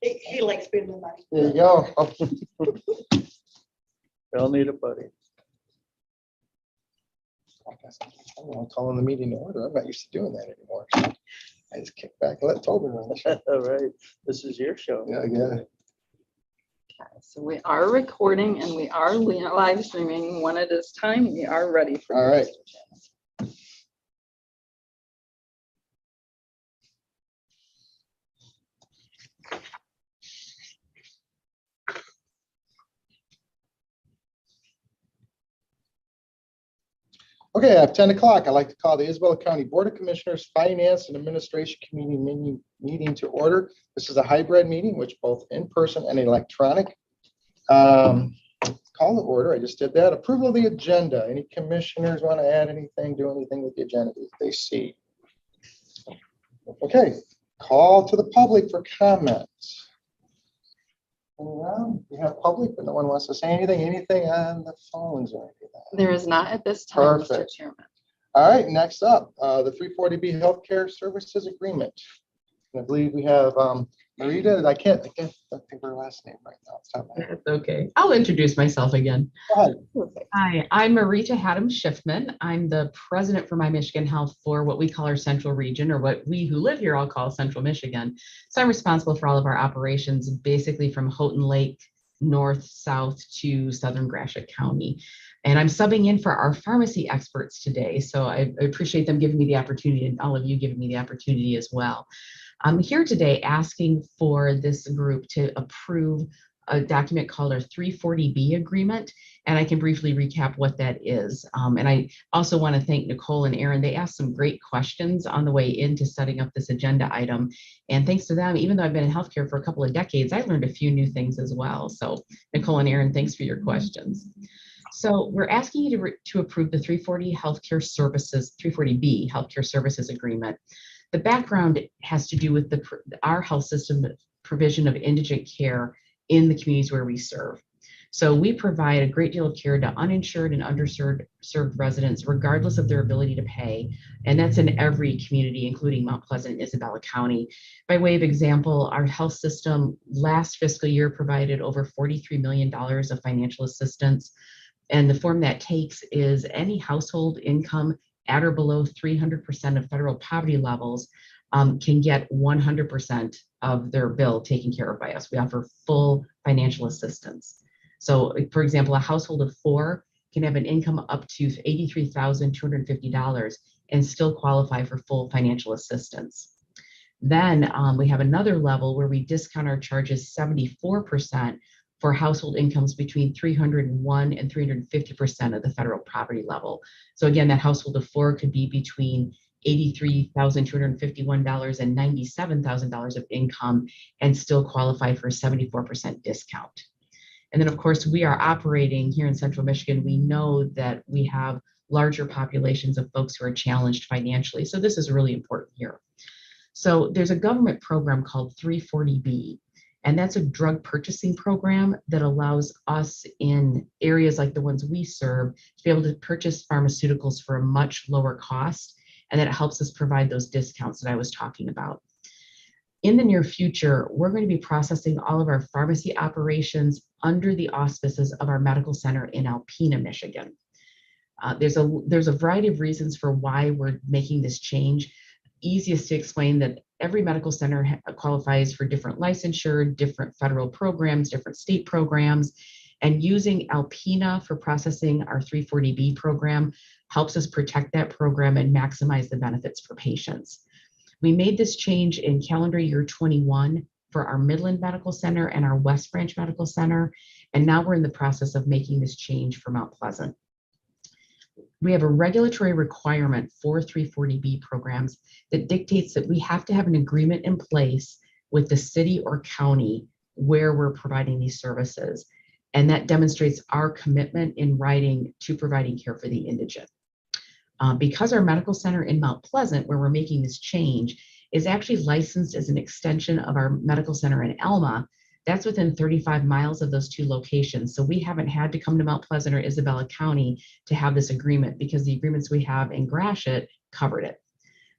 He likes spending money. There you go. We all need a buddy. I'm calling the meeting to order. I'm not used to doing that anymore. I just kick back and let Tobin run the show. All right, this is your show. Yeah, yeah. Okay, so we are recording and we are live streaming one at a time. We are ready for All right. Okay, at 10 o'clock, I'd like to call the Isabella County Board of Commissioners Finance and Administration Committee meeting to order. This is a hybrid meeting, which both in person and electronic. Call to order. I just did that. Approval of the agenda. Any commissioners want to add anything, do anything with the agenda that they see? Okay, call to the public for comments. We have public, but no one wants to say anything on the phones or anything. There is not at this time, Mr. Perfect. Chairman. All right, next up, the 340B Healthcare Services Agreement. And I believe we have Marita. I can't think of her last name right now. It's not my- That's okay. I'll introduce myself again. Go ahead. Perfect. Hi, I'm Marita Haddam-Schiffman. I'm the president for My Michigan Health for what we call our central region, or what we who live here all call Central Michigan. So I'm responsible for all of our operations, basically from Houghton Lake, north, south to southern Gratiot County. And I'm subbing in for our pharmacy experts today. So I appreciate them giving me the opportunity, and all of you giving me the opportunity as well. I'm here today asking for this group to approve a document called our 340B agreement, and I can briefly recap what that is. And I also want to thank Nicole and Aaron. They asked some great questions on the way into setting up this agenda item. And thanks to them, even though I've been in healthcare for a couple of decades, I learned a few new things as well. So Nicole and Aaron, thanks for your questions. So we're asking you to approve the 340B Healthcare Services Agreement. The background has to do with our health system provision of indigent care in the communities where we serve. So we provide a great deal of care to uninsured and underserved residents, regardless of their ability to pay. And that's in every community, including Mount Pleasant and Isabella County. By way of example, our health system last fiscal year provided over $43 million of financial assistance. And the form that takes is any household income at or below 300% of federal poverty levels can get 100% of their bill taken care of by us. We offer full financial assistance. So for example, a household of 4 can have an income up to $83,250 and still qualify for full financial assistance. Then we have another level where we discount our charges 74% for household incomes between 301 and 350% of the federal poverty level. So again, that household of 4 could be between $83,251 and $97,000 of income and still qualify for a 74% discount. And then of course, we are operating here in Central Michigan. We know that we have larger populations of folks who are challenged financially. So this is really important here. So there's a government program called 340B. And that's a drug purchasing program that allows us in areas like the ones we serve to be able to purchase pharmaceuticals for a much lower cost. And that helps us provide those discounts that I was talking about. In the near future, we're going to be processing all of our pharmacy operations under the auspices of our medical center in Alpena, Michigan. There's a variety of reasons for why we're making this change. Easiest to explain that every medical center qualifies for different licensure, different federal programs, different state programs, and using Alpena for processing our 340B program helps us protect that program and maximize the benefits for patients. We made this change in calendar year 21 for our Midland Medical Center and our West Branch Medical Center, and now we're in the process of making this change for Mount Pleasant. We have a regulatory requirement for 340B programs that dictates that we have to have an agreement in place with the city or county where we're providing these services. And that demonstrates our commitment in writing to providing care for the indigent. Because our medical center in Mount Pleasant, where we're making this change, is actually licensed as an extension of our medical center in Elma, that's within 35 miles of those two locations. So we haven't had to come to Mount Pleasant or Isabella County to have this agreement because the agreements we have in Gratiot covered it.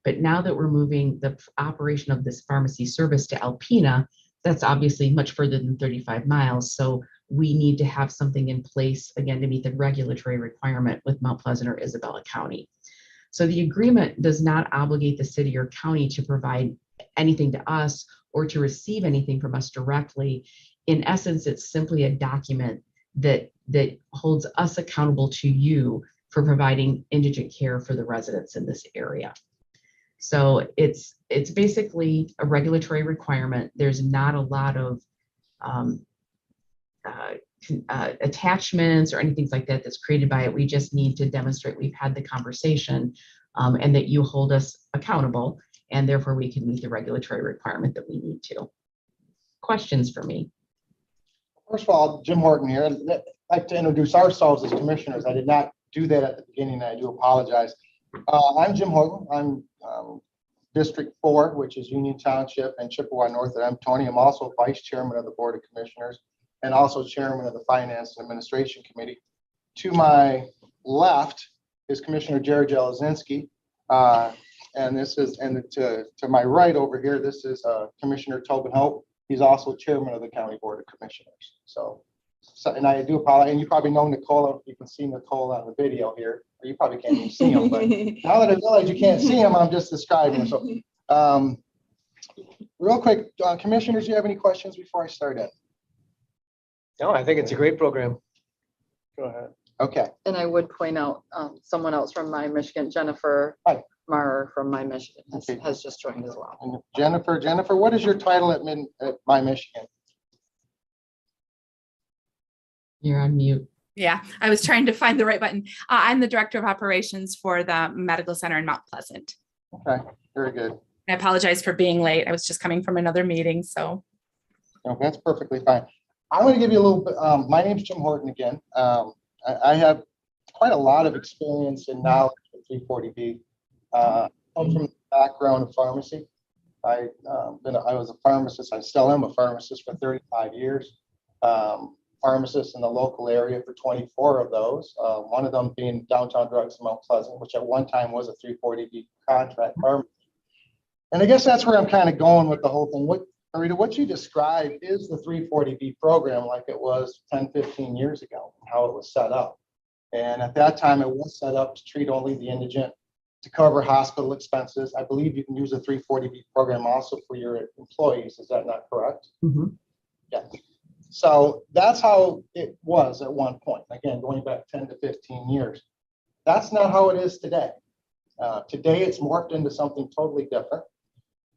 But now that we're moving the operation of this pharmacy service to Alpena, that's obviously much further than 35 miles. So we need to have something in place, again, to meet the regulatory requirement with Mount Pleasant or Isabella County. So the agreement does not obligate the city or county to provide anything to us or to receive anything from us directly. In essence, it's simply a document that holds us accountable to you for providing indigent care for the residents in this area. So it's basically a regulatory requirement. There's not a lot of attachments or anything like that that's created by it. We just need to demonstrate we've had the conversation and that you hold us accountable, and therefore we can meet the regulatory requirement that we need to. Questions for me? First of all, Jim Horton here. I'd like to introduce ourselves as commissioners. I did not do that at the beginning, and I do apologize. I'm Jim Horton. I'm District 4, which is Union Township and Chippewa North at M20. I'm also Vice Chairman of the Board of Commissioners and also Chairman of the Finance and Administration Committee. To my left is Commissioner Jared Jelezinski. And to my right over here, this is Commissioner Tobin Hope. He's also Chairman of the County Board of Commissioners. So and I do apologize. And you probably know Nicole. You can see Nicole on the video here. Or you probably can't even see him. But now that I realize you can't see him, I'm just describing him. So real quick, commissioners, do you have any questions before I start in? No, I think it's a great program. Go ahead. Okay. And I would point out someone else from My Michigan, Jennifer Hi. Maher from My Michigan Okay. has just joined as well. And Jennifer, what is your title at My Michigan? You're on mute. Yeah, I was trying to find the right button. I'm the Director of Operations for the Medical Center in Mount Pleasant. Okay, very good. I apologize for being late. I was just coming from another meeting, so. Okay, that's perfectly fine. I'm going to give you a little bit. My name's Jim Horton again. I have quite a lot of experience and knowledge with 340B. I'm from the background of pharmacy. I was a pharmacist. I still am a pharmacist for 35 years. Pharmacist in the local area for 24 of those. One of them being Downtown Drugs in Mount Pleasant, which at one time was a 340B contract pharmacy. And I guess that's where I'm kind of going with the whole thing. Rita, what you described is the 340B program like it was 10, 15 years ago, how it was set up. And at that time, it was set up to treat only the indigent, to cover hospital expenses. I believe you can use a 340B program also for your employees. Is that not correct? Mm-hmm. Yeah. So that's how it was at one point. Again, going back 10 to 15 years. That's not how it is today. Today, it's morphed into something totally different.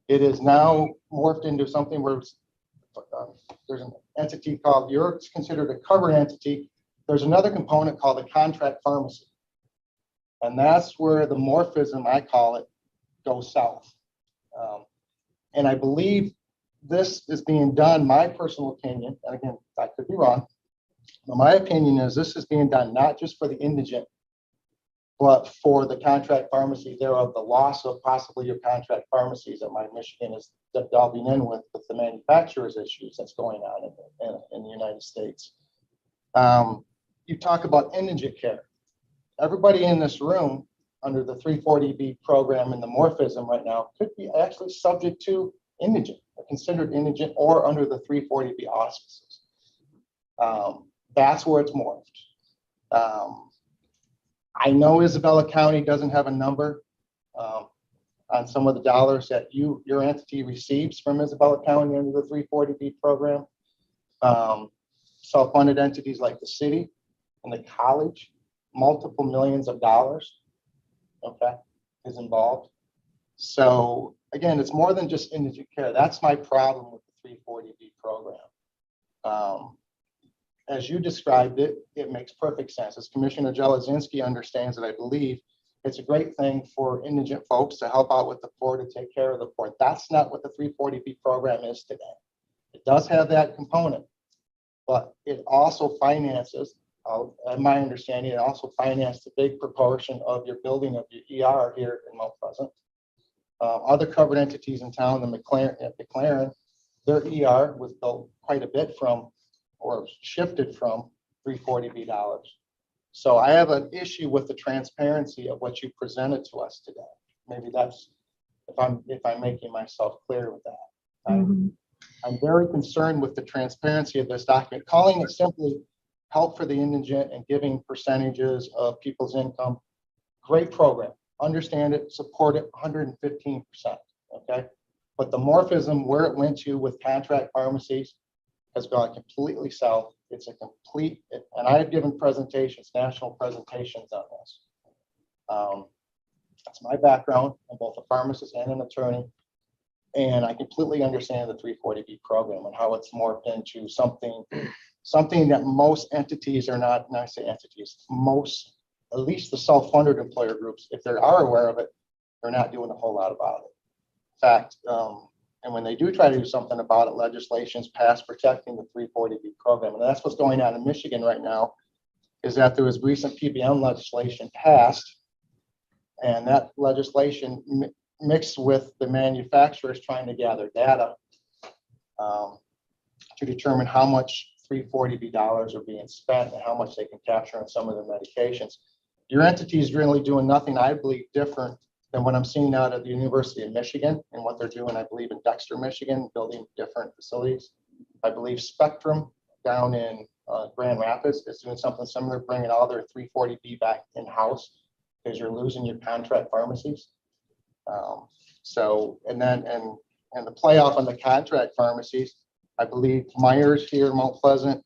It is now morphed into something where there's an entity called, it's considered a covered entity. There's another component called a contract pharmacy. And that's where the morphism, I call it, goes south. And I believe this is being done, my personal opinion, and again, I could be wrong, but my opinion is this is being done not just for the indigent, but for the contract pharmacy thereof, the loss of possibly your contract pharmacies that My Michigan is delving in with the manufacturers issues that's going on in the United States. You talk about indigent care. Everybody in this room under the 340B program and the morphism right now could be actually subject to indigent, or considered indigent, or under the 340B auspices. That's where it's morphed. I know Isabella County doesn't have a number on some of the dollars that your entity receives from Isabella County under the 340B program. Self-funded entities like the city and the college, multiple millions of dollars, okay, is involved. So again, it's more than just indigent care. That's my problem with the 340B program. As you described it, it makes perfect sense. As Commissioner Jelezinski understands it, I believe it's a great thing for indigent folks to help out with the poor, to take care of the poor. That's not what the 340B program is today. It does have that component, but it also finances, in my understanding, it also financed a big proportion of your building of your ER here in Mount Pleasant. Other covered entities in town, the McLaren, their ER was built quite a bit from, or shifted from 340B dollars. So I have an issue with the transparency of what you presented to us today. Maybe that's, if I'm making myself clear with that. Mm-hmm. I'm very concerned with the transparency of this document, calling it simply help for the indigent and giving percentages of people's income. Great program. Understand it, support it 115%. Okay. But the morphism where it went to with contract pharmacies has gone completely south. It's a complete, and I have given presentations, national presentations on this. That's my background. I'm both a pharmacist and an attorney. And I completely understand the 340B program and how it's morphed into something that most entities are not, and I say entities, most, at least the self-funded employer groups, if they are aware of it, they're not doing a whole lot about it. In fact, and when they do try to do something about it, legislation's passed protecting the 340B program. And that's what's going on in Michigan right now, is that there was recent PBM legislation passed, and that legislation mixed with the manufacturers trying to gather data to determine how much 340B dollars are being spent and how much they can capture on some of the medications. Your entity is really doing nothing, I believe, different than what I'm seeing out of the University of Michigan and what they're doing, I believe, in Dexter, Michigan, building different facilities. I believe Spectrum down in Grand Rapids is doing something similar, bringing all their 340B back in-house because you're losing your contract pharmacies. And the playoff on the contract pharmacies, I believe Myers here in Mount Pleasant,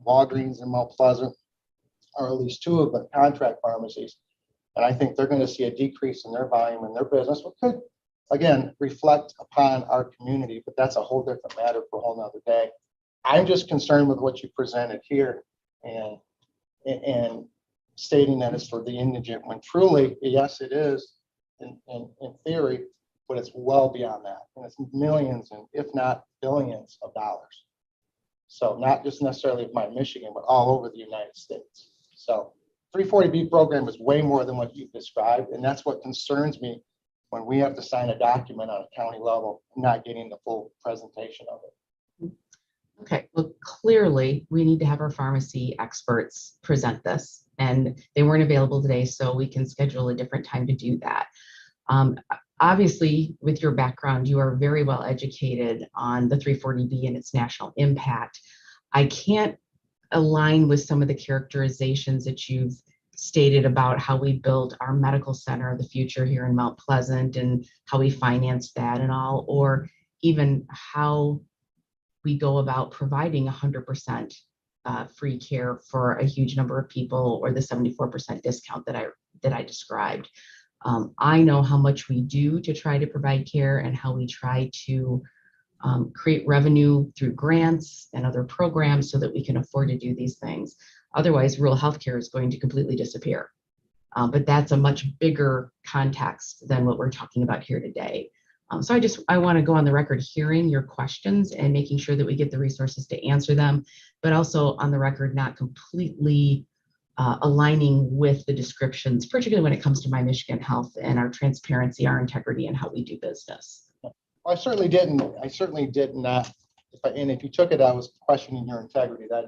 Walgreens in Mount Pleasant, are at least two of the contract pharmacies. And I think they're going to see a decrease in their volume and their business, which could, again, reflect upon our community, but that's a whole different matter for a whole nother day. I'm just concerned with what you presented here and stating that it's for the indigent, when truly, yes, it is in theory, but it's well beyond that. And it's millions and if not billions of dollars. So not just necessarily of my Michigan, but all over the United States. So 340B program is way more than what you've described. And that's what concerns me when we have to sign a document on a county level, not getting the full presentation of it. Okay, well, clearly we need to have our pharmacy experts present this, and they weren't available today, so we can schedule a different time to do that. Obviously, with your background, you are very well educated on the 340B and its national impact. I can't align with some of the characterizations that you've stated about how we build our medical center of the future here in Mount Pleasant and how we finance that and all, or even how we go about providing 100% free care for a huge number of people, or the 74% discount that I described. I know how much we do to try to provide care and how we try to create revenue through grants and other programs so that we can afford to do these things. Otherwise, rural healthcare is going to completely disappear. But that's a much bigger context than what we're talking about here today. So I want to go on the record hearing your questions and making sure that we get the resources to answer them, but also on the record not completely aligning with the descriptions, particularly when it comes to My Michigan Health and our transparency, our integrity, and how we do business. I certainly didn't. I certainly did not. And if you took it, I was questioning your integrity. That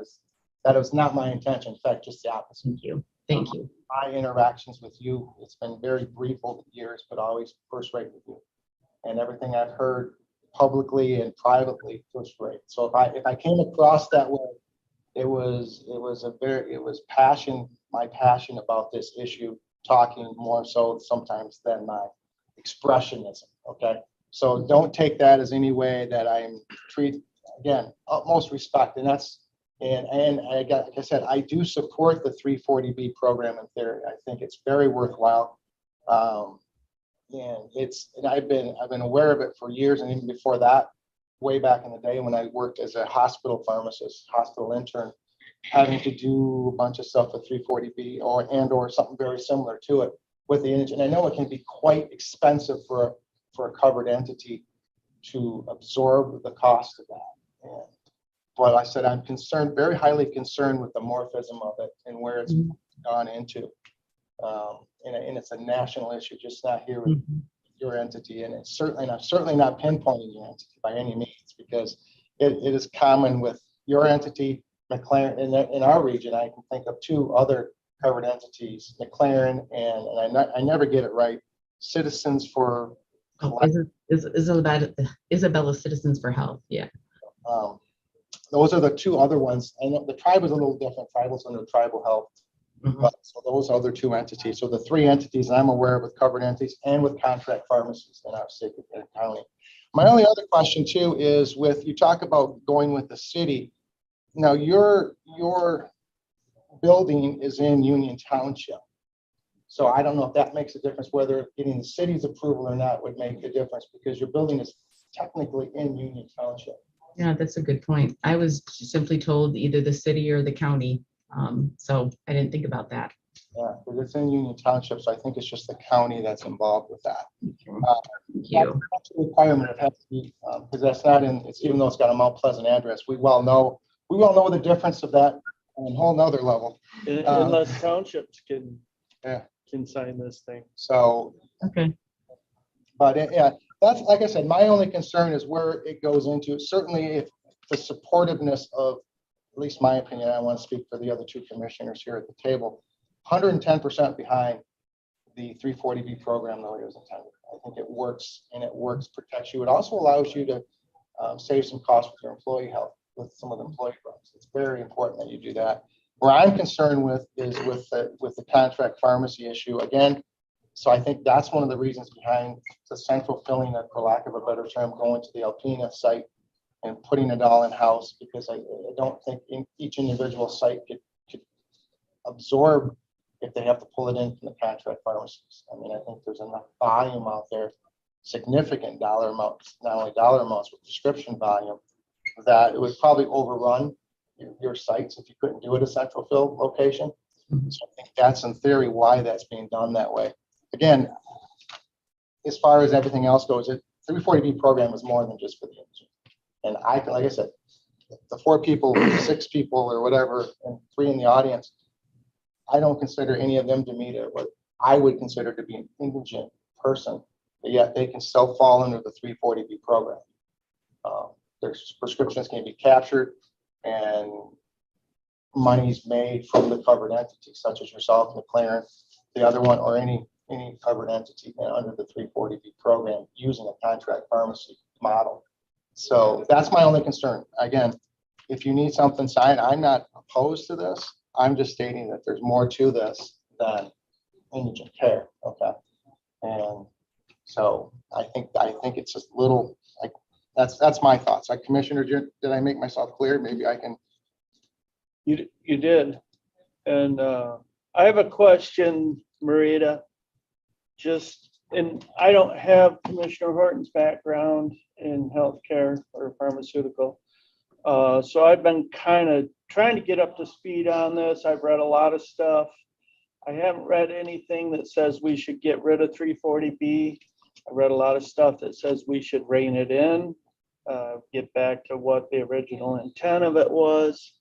was not my intention. In fact, just the opposite. Thank you. Thank you. My interactions with you, it's been very brief over the years, but always first rate with you. And everything I've heard publicly and privately, first rate. So if I came across that way, it was my passion about this issue, talking more so sometimes than my expressionism. Okay. So don't take that as any way that I'm treated, again, utmost respect. And like I said, I do support the 340B program in theory. I think it's very worthwhile. And I've been aware of it for years, and even before that, way back in the day when I worked as a hospital pharmacist, hospital intern, having to do a bunch of stuff with 340B or something very similar to it with the indigent. I know it can be quite expensive for a covered entity to absorb the cost of that. But I said I'm concerned, very highly concerned with the morphism of it and where it's gone into. And it's a national issue, just not here with your entity. And it's certainly not pinpointing your entity by any means, because it is common with your entity, McLaren, in our region. I can think of two other covered entities, McLaren and I never get it right, Citizens for Isabella Citizens for Health. Yeah. Those are the two other ones. I know the tribe is a little different. Tribal's under tribal health. Mhm. But so those other two entities. So the three entities I'm aware of with covered entities and with contract pharmacies in our state and county. My only other question too is with, you talk about going with the city. Now your building is in Union Township. So I don't know if that makes a difference, whether getting the city's approval or not would make a difference because your building is technically in Union Township. Yeah, that's a good point. I was simply told either the city or the county. So I didn't think about that. Yeah, because it's in Union Township, so I think it's just the county that's involved with that. Thank you. That's a requirement. It has to be, because that's not in, it's, even though it's got a Mount Pleasant address, we well know the difference of that on a whole nother level. Unless townships can, Yeah. can sign this thing. So, Okay. but yeah, that's, like I said, my only concern is where it goes into. Certainly if the supportiveness of, at least my opinion, I want to speak for the other two commissioners here at the table, 110% behind the 340B program the way it was intended. I think it works, and it works, protects you. It also allows you to save some costs with your employee health, with some of the employee groups. It's very important that you do that. Where I'm concerned with is with the contract pharmacy issue. Again, so I think that's one of the reasons behind the central filling, for lack of a better term, going to the Alpena site and putting it all in-house, because I don't think each individual site could absorb if they have to pull it in from the contract pharmacies. I mean, I think there's enough volume out there, significant dollar amounts, not only dollar amounts, but prescription volume, that it would probably overrun your sites if you couldn't do it a central fill location. Mhm. So I think that's in theory why that's being done that way. Again, as far as everything else goes, the 340B program is more than just for the industry. And I can, like I said, the 4 people, 6 people or whatever, and 3 in the audience, I don't consider any of them to meet what I would consider to be an indigent person, but yet they can still fall under the 340B program. Their prescriptions can be captured and monies made from the covered entity, such as yourself, McLaren, the other one, or any covered entity under the 340B program using a contract pharmacy model. So that's my only concern. Again, if you need something signed, I'm not opposed to this. I'm just stating that there's more to this than indigent care. Okay. And so I think it's just little, like, that's my thoughts. Like, Commissioner, did I make myself clear? Maybe I can. You did. And I have a question, Marita. And I don't have Commissioner Horton's background in healthcare or pharmaceutical. So I've been kind of trying to get up to speed on this. I've read a lot of stuff. I haven't read anything that says we should get rid of 340B. I read a lot of stuff that says we should rein it in, get back to what the original intent of it was.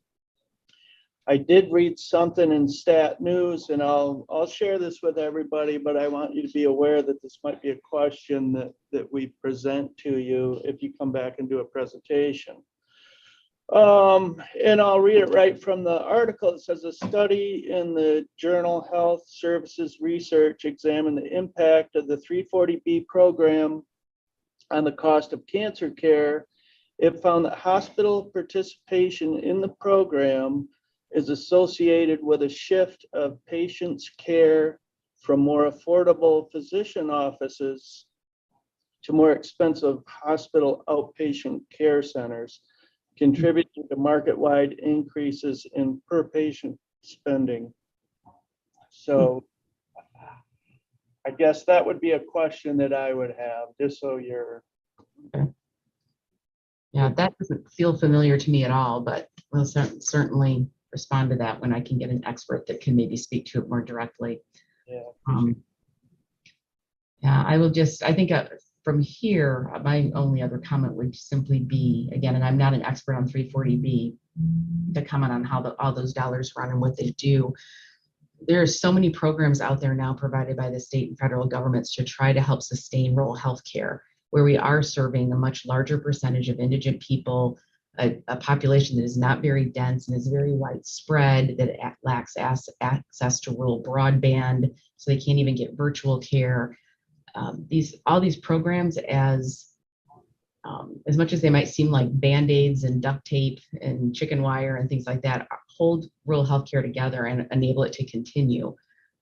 I did read something in Stat News, and I'll share this with everybody, but I want you to be aware that this might be a question that we present to you if you come back and do a presentation. And I'll read it right from the article. It says a study in the journal Health Services Research examined the impact of the 340B program on the cost of cancer care. It found that hospital participation in the program is associated with a shift of patients' care from more affordable physician offices to more expensive hospital outpatient care centers, contributing to market-wide increases in per patient spending. So I guess that would be a question that I would have, just so you're. Okay. Yeah, that doesn't feel familiar to me at all, but we'll certainly respond to that when I can get an expert that can maybe speak to it more directly. Yeah. Yeah, I think from here, my only other comment would simply be, again, and I'm not an expert on 340B, to comment on how all those dollars run and what they do. There are so many programs out there now provided by the state and federal governments to try to help sustain rural health care, where we are serving a much larger percentage of indigent people, a population that is not very dense and is very widespread, that lacks access to rural broadband, so they can't even get virtual care. All these programs, as as much as they might seem like Band-Aids and duct tape and chicken wire and things like that, hold rural healthcare together and enable it to continue.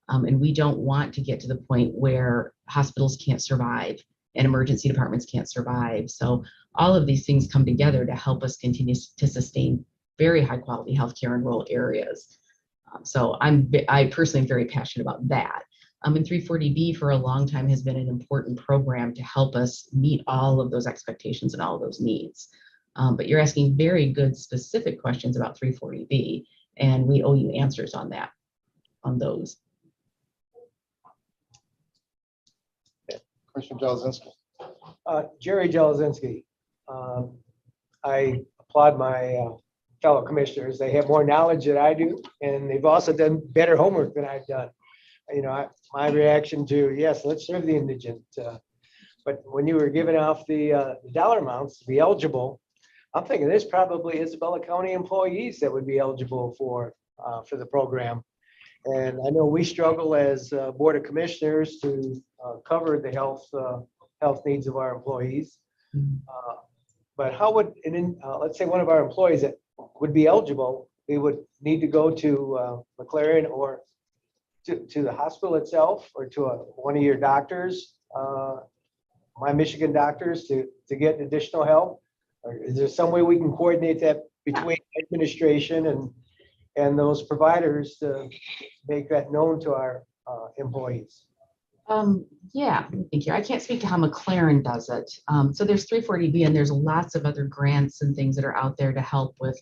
And we don't want to get to the point where hospitals can't survive and emergency departments can't survive. So all of these things come together to help us continue to sustain very high quality healthcare in rural areas. So I personally am very passionate about that. And 340B for a long time has been an important program to help us meet all of those expectations and all of those needs. But you're asking very good specific questions about 340B, and we owe you answers on that, on those. Commissioner Jelezinski. Jerry Jelezinski. I applaud my fellow commissioners. They have more knowledge than I do, and they've also done better homework than I've done. You know, my reaction to, yes, let's serve the indigent. But when you were giving off the dollar amounts to be eligible, I'm thinking there's probably Isabella County employees that would be eligible for the program. And I know we struggle as Board of Commissioners to cover the health needs of our employees. But how would, let's say one of our employees that would be eligible, they would need to go to McLaren or to the hospital itself or to one of your doctors, my Michigan doctors, to get additional help? Or is there some way we can coordinate that between administration and those providers to make that known to our employees? Yeah, thank you. I can't speak to how McLaren does it. So there's 340B and there's lots of other grants and things that are out there to help with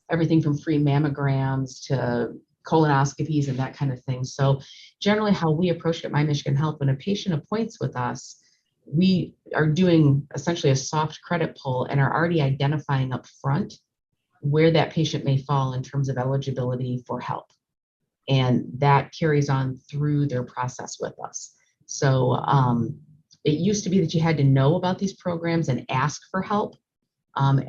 everything from free mammograms to colonoscopies and that kind of thing. So generally how we approach it at My Michigan Health, when a patient appoints with us, we are doing essentially a soft credit pull and are already identifying up front where that patient may fall in terms of eligibility for help. And that carries on through their process with us. So it used to be that you had to know about these programs and ask for help. And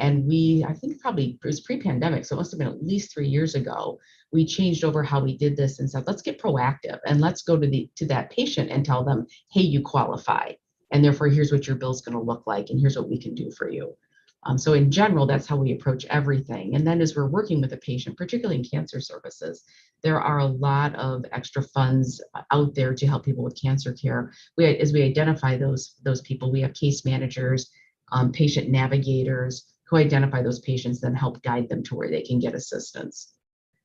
I think probably it was pre-pandemic, so it must have been at least 3 years ago, we changed over how we did this and said, let's get proactive and let's go to that patient and tell them, hey, you qualify. And therefore, here's what your bill's going to look like. And here's what we can do for you. So in general, that's how we approach everything. And then as we're working with a patient, particularly in cancer services, there are a lot of extra funds out there to help people with cancer care. As we identify those people, we have case managers, patient navigators who identify those patients, then help guide them to where they can get assistance.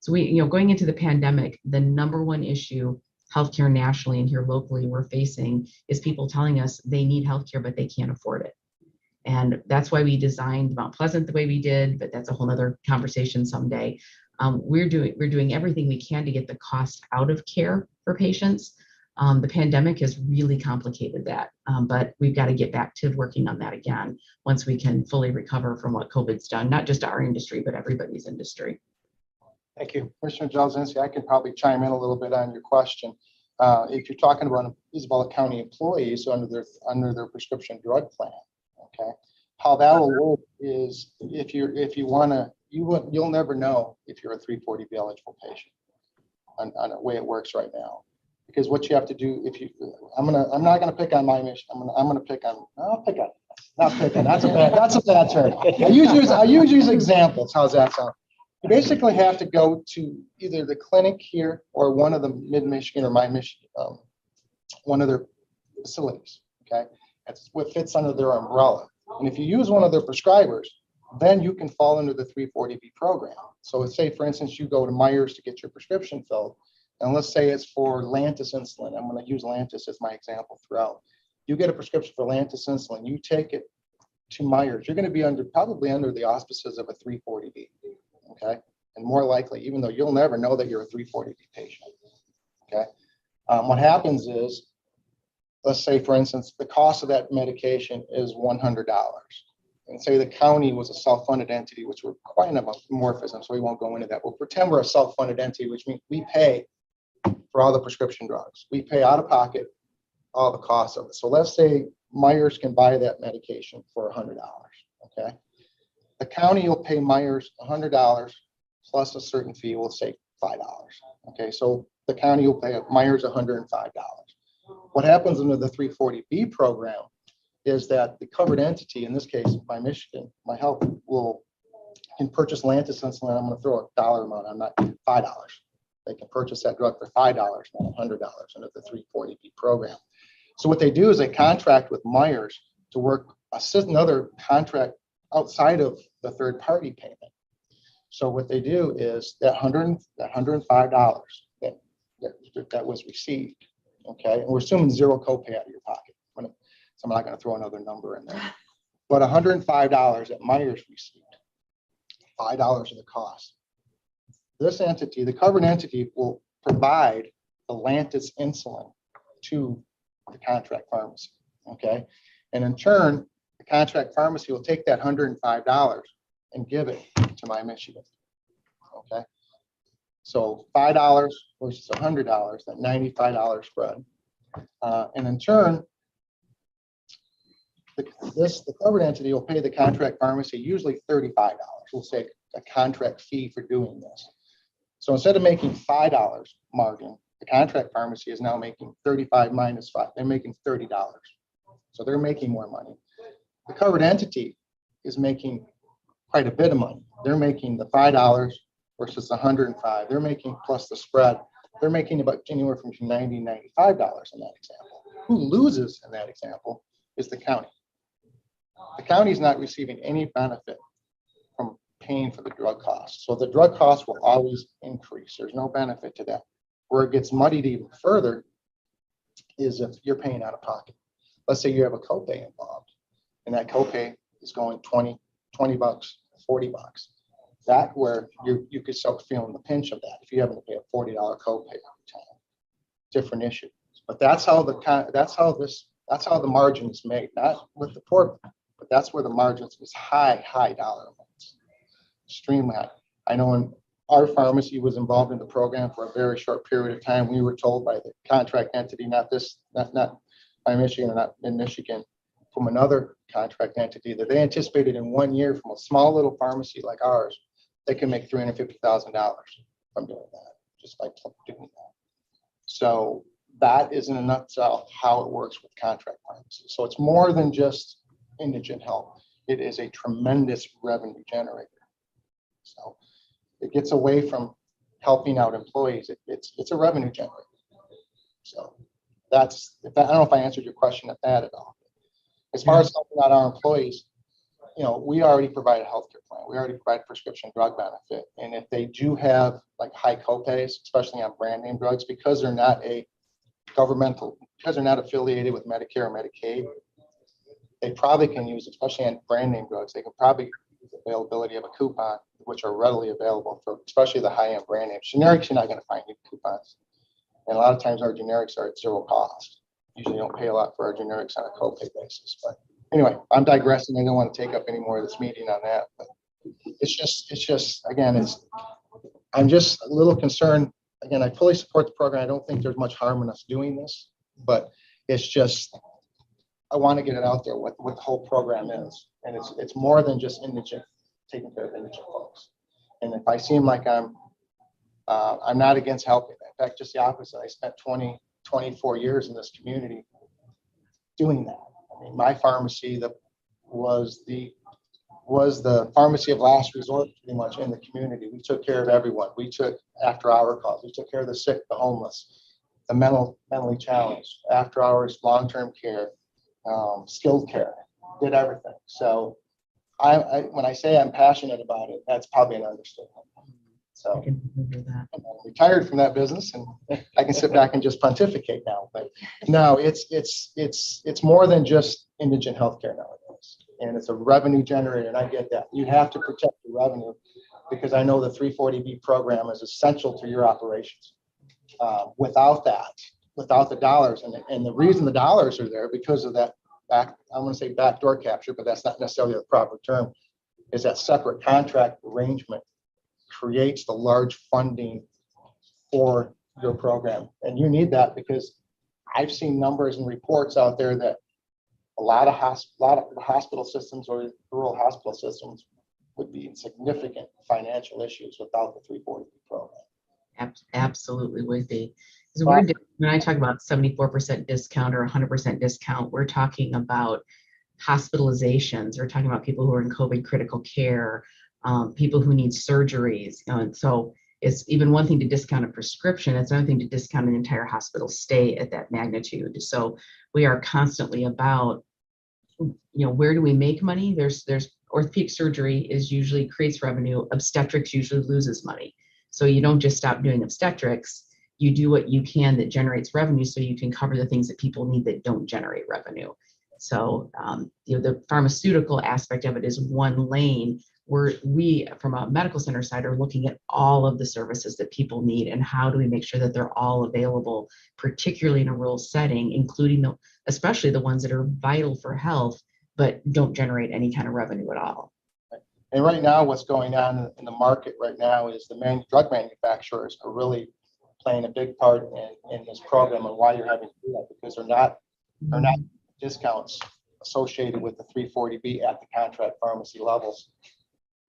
So going into the pandemic, the number one issue healthcare nationally and here locally we're facing is people telling us they need healthcare, but they can't afford it. And that's why we designed Mount Pleasant the way we did, but that's a whole nother conversation someday. We're doing everything we can to get the cost out of care for patients. The pandemic has really complicated that, but we've got to get back to working on that again once we can fully recover from what COVID's done, not just our industry, but everybody's industry. Thank you. Commissioner Jelezinski, I can probably chime in a little bit on your question. If you're talking about Isabella County employees under their prescription drug plan, okay, how that will work is if you want to, you'll never know if you're a 340B eligible patient on the way it works right now. Because what you have to do, I'm not gonna pick on My Michigan. That's a bad term. I usually use examples. How's that sound? You basically have to go to either the clinic here or one of the Mid-Michigan or My Michigan, one of their facilities. Okay, that's what fits under their umbrella. And if you use one of their prescribers, then you can fall under the 340B program. So say, for instance, you go to Myers to get your prescription filled. And let's say it's for Lantus insulin. I'm going to use Lantus as my example throughout. You get a prescription for Lantus insulin. You take it to Myers. You're going to be probably under the auspices of a 340B. Okay. And more likely, even though you'll never know that you're a 340B patient. Okay. What happens is, let's say, for instance, the cost of that medication is $100. And say the county was a self-funded entity, which we're quite an amorphism, so we won't go into that. We'll pretend we're a self-funded entity, which means we pay for all the prescription drugs. We pay out of pocket all the costs of it. So let's say Myers can buy that medication for $100, okay? The county will pay Myers $100 plus a certain fee, we'll say $5, okay? So the county will pay Myers $105. What happens under the 340B program is that the covered entity, in this case, my Michigan, my health can purchase Lantus insulin. I'm going to throw a dollar amount on that, $5. They can purchase that drug for $5, not $100 under the 340B program. So what they do is they contract with Myers to work another contract outside of the third party payment. So what they do is that $105 that was received, okay, and we're assuming zero copay out of your pocket. So I'm not going to throw another number in there, but $105 that Myers received, $5 of the cost. This entity, the covered entity, will provide the Lantus insulin to the contract pharmacy, okay? And in turn, the contract pharmacy will take that $105 and give it to my Michigan, okay? So $5 versus $100, that $95 spread. And in turn, the covered entity will pay the contract pharmacy usually $35. We'll say a contract fee for doing this. So instead of making $5 margin, the contract pharmacy is now making 35 minus 5. They're making $30. So they're making more money. The covered entity is making quite a bit of money. They're making the $5 versus the $105. They're making plus the spread. They're making about anywhere from $90 and $95 in that example. Who loses in that example is the county. The county is not receiving any benefit from paying for the drug costs. So the drug costs will always increase. There's no benefit to that. Where it gets muddied even further is if you're paying out of pocket. Let's say you have a copay involved, and that copay is going $20, $40. That where you could start feeling the pinch of that if you happen to pay a $40 copay every time. Different issue. But that's how the margin is made, not with the poor, but that's where the margins is high dollar amounts. Extremely high. I know when our pharmacy was involved in the program for a very short period of time, we were told by the contract entity, not by Michigan or not in Michigan, from another contract entity, that they anticipated in 1 year from a small little pharmacy like ours, they can make $350,000 from doing that, just by doing that. So that is in a nutshell how it works with contract pharmacies. So it's more than just indigent health. It is a tremendous revenue generator. So it gets away from helping out employees. It's a revenue generator. So I don't know if I answered your question at all. As far as helping out our employees, we already provide a healthcare plan. We already provide prescription drug benefit. And if they do have like high copays, especially on brand name drugs, because they're not because they're not affiliated with Medicare or Medicaid, they probably can use, especially on brand name drugs, they can probably use the availability of a coupon, which are readily available for especially the high-end brand names. Generics, you're not going to find any coupons. And a lot of times our generics are at zero cost. Usually don't pay a lot for our generics on a copay basis. But anyway, I'm digressing. I don't want to take up any more of this meeting on that. But it's just again, I'm just a little concerned. Again, I fully support the program. I don't think there's much harm in us doing this, but it's just, I want to get it out there what the whole program is. And it's more than just taking care of indigent folks. And if I seem like I'm not against helping. In fact, just the opposite. I spent 24 years in this community doing that. I mean, my pharmacy was the pharmacy of last resort pretty much in the community. We took care of everyone. We took after-hour calls. We took care of the sick, the homeless, the mentally challenged, after-hours, long-term care, skilled care, did everything. So when I say I'm passionate about it, that's probably an understatement. So I can remember that. I'm retired from that business, and I can sit back and just pontificate now. But no, it's more than just indigent healthcare nowadays, and it's a revenue generator. And I get that you have to protect the revenue because I know the 340B program is essential to your operations. Without the dollars, and the reason the dollars are there because of that I want to say backdoor capture, but that's not necessarily the proper term. Is that separate contract arrangement creates the large funding for your program. And you need that because I've seen numbers and reports out there that a lot of hospital systems or rural hospital systems would be in significant financial issues without the 340B program. Absolutely would be. Because when I talk about 74% discount or 100% discount, we're talking about hospitalizations. We're talking about people who are in COVID critical care, people who need surgeries. And so it's even one thing to discount a prescription, it's another thing to discount an entire hospital stay at that magnitude. So we are constantly about, where do we make money? There's orthopedic surgery is usually creates revenue. Obstetrics usually loses money. So you don't just stop doing obstetrics. You do what you can that generates revenue so you can cover the things that people need that don't generate revenue. So, the pharmaceutical aspect of it is one lane where we, from a medical center side, are looking at all of the services that people need and how do we make sure that they're all available, particularly in a rural setting, including especially the ones that are vital for health, but don't generate any kind of revenue at all. And right now, what's going on in the market right now is the drug manufacturers are really playing a big part in this program, and why you're having to do that, because they're not discounts associated with the 340B at the contract pharmacy levels.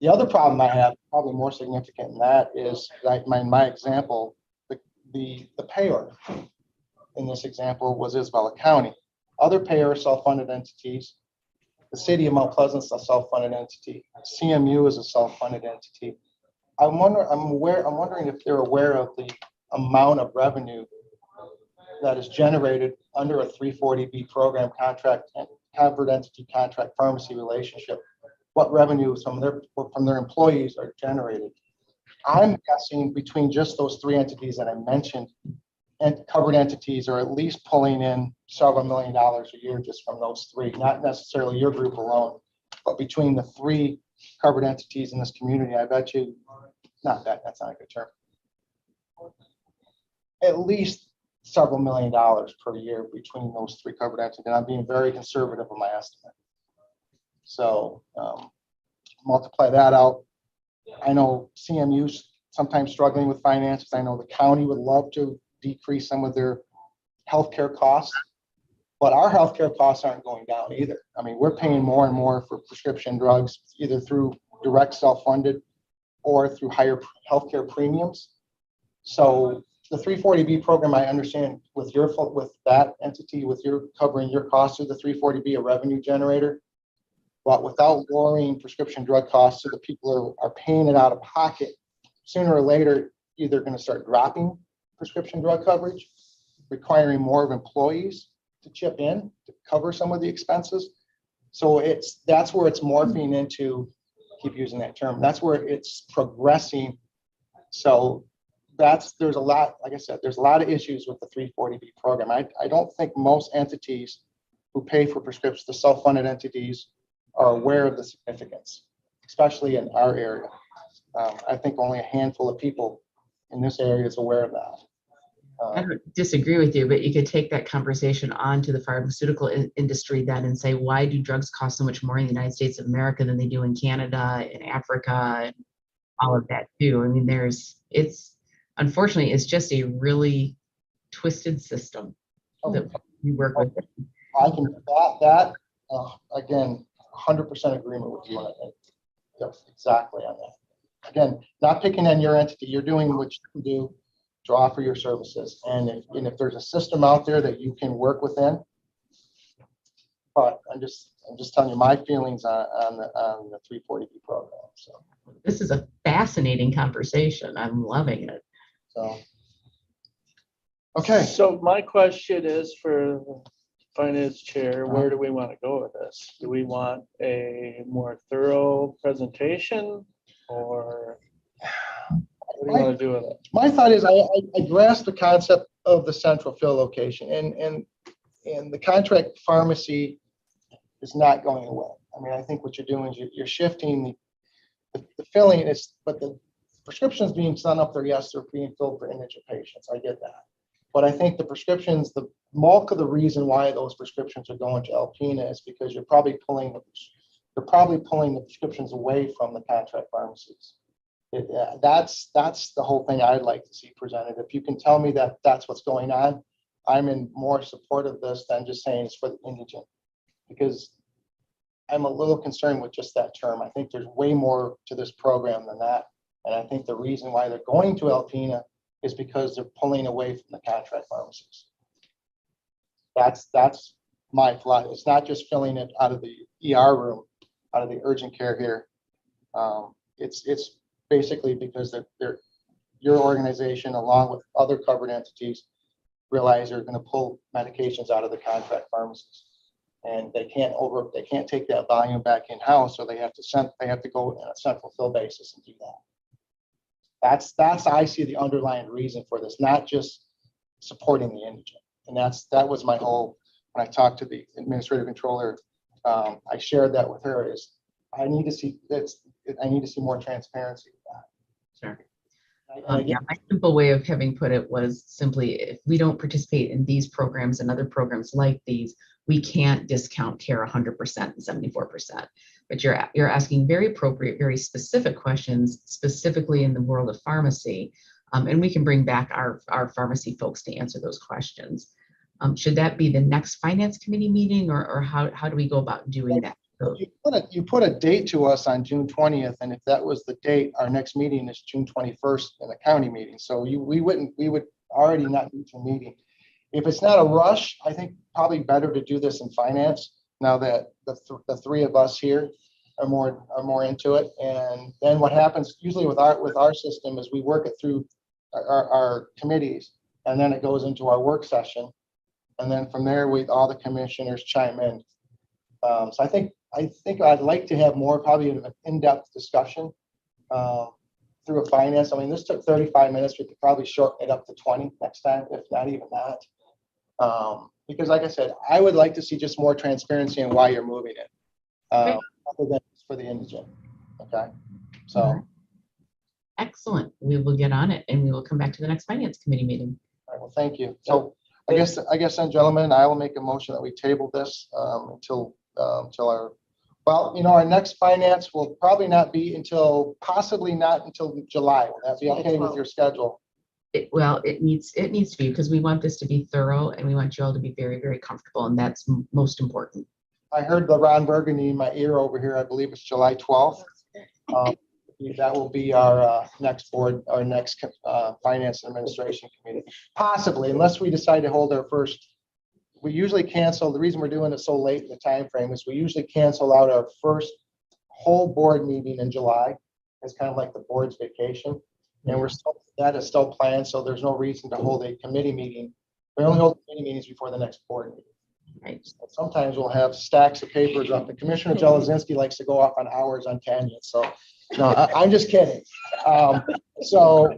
The other problem I have, probably more significant than that, is like my example, the payer in this example was Isabella County. Other payers, self-funded entities. The city of Mount Pleasant is a self-funded entity. CMU is a self-funded entity. I'm wondering if they're aware of the amount of revenue that is generated under a 340B program contract and covered entity contract pharmacy relationship. What revenues from their employees are generated. I'm guessing between just those three entities that I mentioned, and covered entities are at least pulling in several $1 million a year just from those three, not necessarily your group alone, but between the three covered entities in this community, I bet you, that's not a good term, at least several $1 million per year between those three covered entities. And I'm being very conservative in my estimate. So multiply that out. I know CMU's sometimes struggling with finances. I know the county would love to decrease some of their healthcare costs, but our healthcare costs aren't going down either. I mean, we're paying more and more for prescription drugs, either through direct self-funded or through higher healthcare premiums. So the 340B program, I understand with that entity, with your covering your costs through the 340B, a revenue generator, but without lowering prescription drug costs so the people are paying it out of pocket, sooner or later, either going to start dropping prescription drug coverage, requiring more of employees to chip in to cover some of the expenses. So that's where it's morphing into, keep using that term, that's where it's progressing. So there's a lot, like I said, there's a lot of issues with the 340B program. I don't think most entities who pay for prescriptions, the self-funded entities, are aware of the significance, especially in our area. I think only a handful of people in this area is aware of that. I don't disagree with you, but you could take that conversation on to the pharmaceutical industry then and say, why do drugs cost so much more in the United States of America than they do in Canada and Africa and all of that too? I mean, unfortunately, it's just a really twisted system that we work with. I can, again, 100% agreement with you on that. Yes, exactly on that. Again, not picking on your entity, you're doing what you can do to offer your services. And if there's a system out there that you can work within, but I'm just telling you my feelings on the 340B program. So this is a fascinating conversation. I'm loving it. So okay. So my question is for the finance chair, where do we want to go with this? Do we want a more thorough presentation, or what do you want to do with it? My thought is I grasp the concept of the central fill location, and the contract pharmacy is not going away. I mean, I think what you're doing is you're shifting the filling is, but the prescriptions being sent up there, yes, they're being filled for indigent patients. I get that. But I think the prescriptions, the bulk of the reason why those prescriptions are going to Alpena is because you're probably pulling the prescriptions away from the contract pharmacies. That's the whole thing I'd like to see presented. If you can tell me that that's what's going on, I'm in more support of this than just saying it's for the indigent, because I'm a little concerned with just that term. I think there's way more to this program than that. And I think the reason why they're going to Alpena is because they're pulling away from the contract pharmacies. That's my flat. It's not just filling it out of the ER room, out of the urgent care here. It's basically because your organization, along with other covered entities, realize they're going to pull medications out of the contract pharmacies, and they can't take that volume back in house, so they have to go on a central fill basis and do that. That's I see the underlying reason for this, not just supporting the indigent. And that was my whole, when I talked to the administrative controller, I shared that with her, is I need to see more transparency with that. Sure. And Yeah, my simple way of having put it was simply, if we don't participate in these programs and other programs like these, we can't discount care 100% and 74%. But you're asking very appropriate, very specific questions, specifically in the world of pharmacy. And we can bring back our pharmacy folks to answer those questions. Should that be the next finance committee meeting, or how do we go about doing that? You put a date to us on June 20th, and if that was the date, our next meeting is June 21st in the county meeting. So we would already not need to meeting. If it's not a rush, I think probably better to do this in finance now that the three of us here are more into it. And then what happens usually with our system is we work it through our committees, and then it goes into our work session, and then from there all the commissioners chime in. So I think I'd like to have more, probably an in-depth discussion through a finance. I mean, this took 35 minutes. We could probably shorten it up to 20 next time, if not even that. Because like I said, I would like to see just more transparency in why you're moving it, other than for the indigent. Okay. So. Excellent. We will get on it, and we will come back to the next finance committee meeting. All right, well, thank you. So I guess then, gentlemen, I will make a motion that we table this until our next finance will probably not be possibly not until July. Will that be okay with your schedule? It needs to be, because we want this to be thorough, and we want you all to be very, very comfortable, and that's most important. I heard the Ron Burgundy in my ear over here. I believe it's July 12th. That will be our next finance and administration committee, possibly, unless we decide to hold our first. We usually cancel. The reason we're doing it so late in the time frame is we usually cancel out our first whole board meeting in July. It's kind of like the board's vacation, and that is still planned. So there's no reason to hold a committee meeting. We only hold committee meetings before the next board meeting. Right. So sometimes we'll have stacks of papers up. The Commissioner Jelazinski likes to go off on hours on tangents. So no, I'm just kidding. So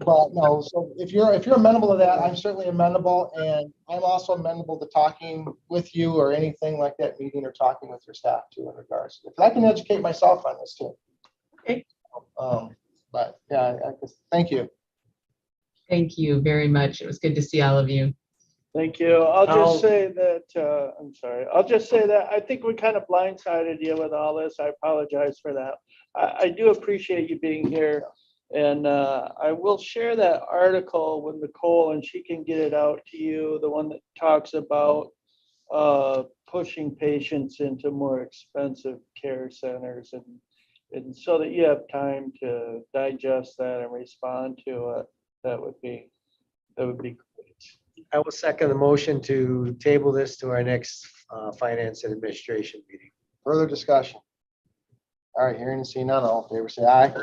if you're amenable to that, I'm certainly amenable, and I'm also amenable to talking with you or anything like that, meeting or talking with your staff too in regards. If I can educate myself on this too. Okay. But yeah, thank you. Thank you very much. It was good to see all of you. Thank you. I'll just say that I think we kind of blindsided you with all this. I apologize for that. I do appreciate you being here. And I will share that article with Nicole, and she can get it out to you, the one that talks about pushing patients into more expensive care centers, and so that you have time to digest that and respond to it. That would be great. I will second the motion to table this to our next finance and administration meeting. Further discussion? All right, hearing and seeing none, all in favor say aye.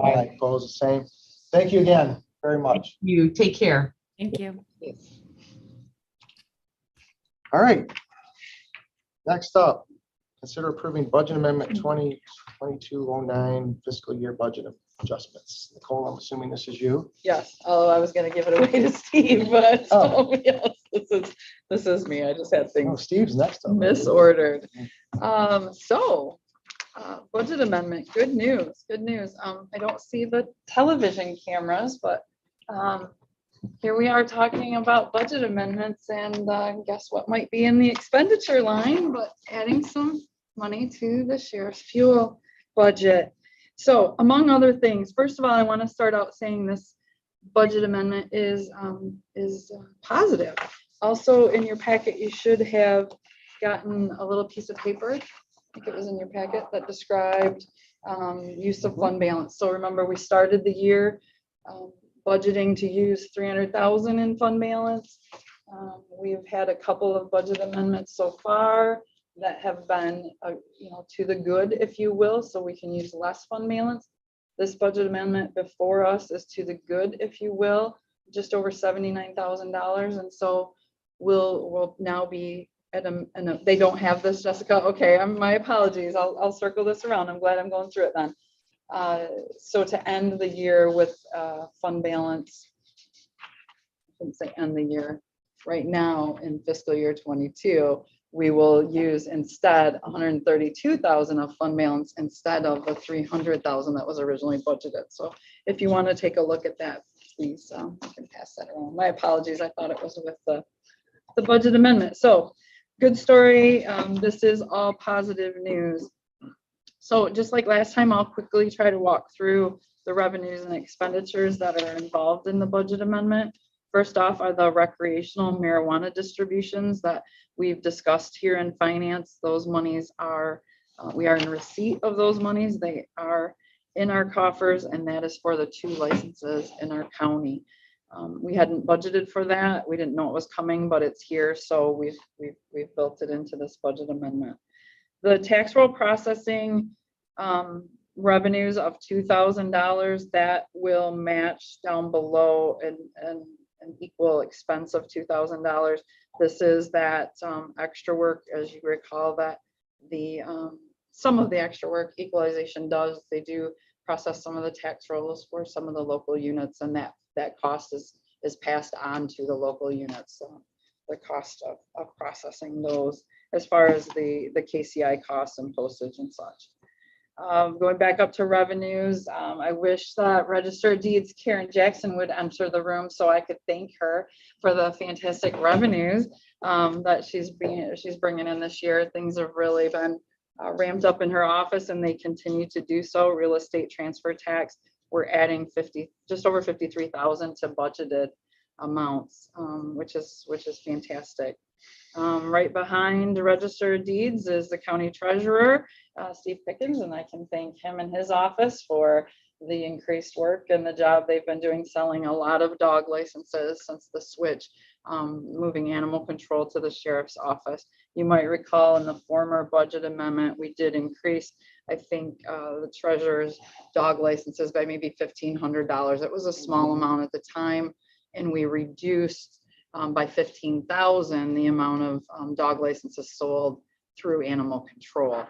Aye. Opposed, the same. Thank you again very much. You take care. Thank you. All right. Next up, consider approving budget amendment 2022-09 fiscal year budget adjustments. Nicole, I'm assuming this is you. Yes, although I was gonna give it away to Steve, but yes, this is me. I just had Oh, things Steve's next up. misordered. Budget amendment, good news. I don't see the television cameras, but here we are talking about budget amendments, and guess what might be in the expenditure line, but adding some money to the sheriff's fuel budget. So among other things, first of all, I want to start out saying this budget amendment is positive. Also in your packet, you should have gotten a little piece of paper. I think it was in your packet that described use of fund balance. So remember, we started the year budgeting to use $300,000 in fund balance. We've had a couple of budget amendments so far that have been, to the good, if you will, so we can use less fund balance. This budget amendment before us is to the good, if you will, just over $79,000. And so we'll now be at they don't have this, Jessica. Okay, my apologies. I'll circle this around. I'm glad I'm going through it then. So to end the year with fund balance, I shouldn't say end the year, right now in fiscal year 22, we will use instead 132,000 of fund balance instead of the 300,000 that was originally budgeted. So if you want to take a look at that, please, you can pass that around. My apologies. I thought it was with the budget amendment. So good story. This is all positive news. So just like last time, I'll quickly try to walk through the revenues and expenditures that are involved in the budget amendment. First off are the recreational marijuana distributions that we've discussed here in finance. Those monies are, we are in receipt of those monies. They are in our coffers, and that is for the 2 licenses in our county. We hadn't budgeted for that. We didn't know it was coming, but it's here. So we've built it into this budget amendment. The tax roll processing revenues of $2,000 that will match down below an equal expense of $2,000. This is that extra work, as you recall, that the some of the extra work equalization does. They do process some of the tax rolls for some of the local units, and that cost is passed on to the local units. So the cost of processing those, as far as the KCI costs and postage and such. Going back up to revenues, I wish that Register of Deeds Karen Jackson would enter the room so I could thank her for the fantastic revenues that she's bringing in this year. Things have really been ramped up in her office, and they continue to do so. Real estate transfer tax, we're adding just over 53,000 to budgeted amounts, which is fantastic. Right behind the Register of Deeds is the county treasurer, Steve Pickens, and I can thank him and his office for the increased work and the job they've been doing, selling a lot of dog licenses since the switch, moving animal control to the sheriff's office. You might recall in the former budget amendment, we did increase, I think, the treasurer's dog licenses by maybe $1,500. It was a small amount at the time, and we reduced by 15,000 the amount of dog licenses sold through animal control.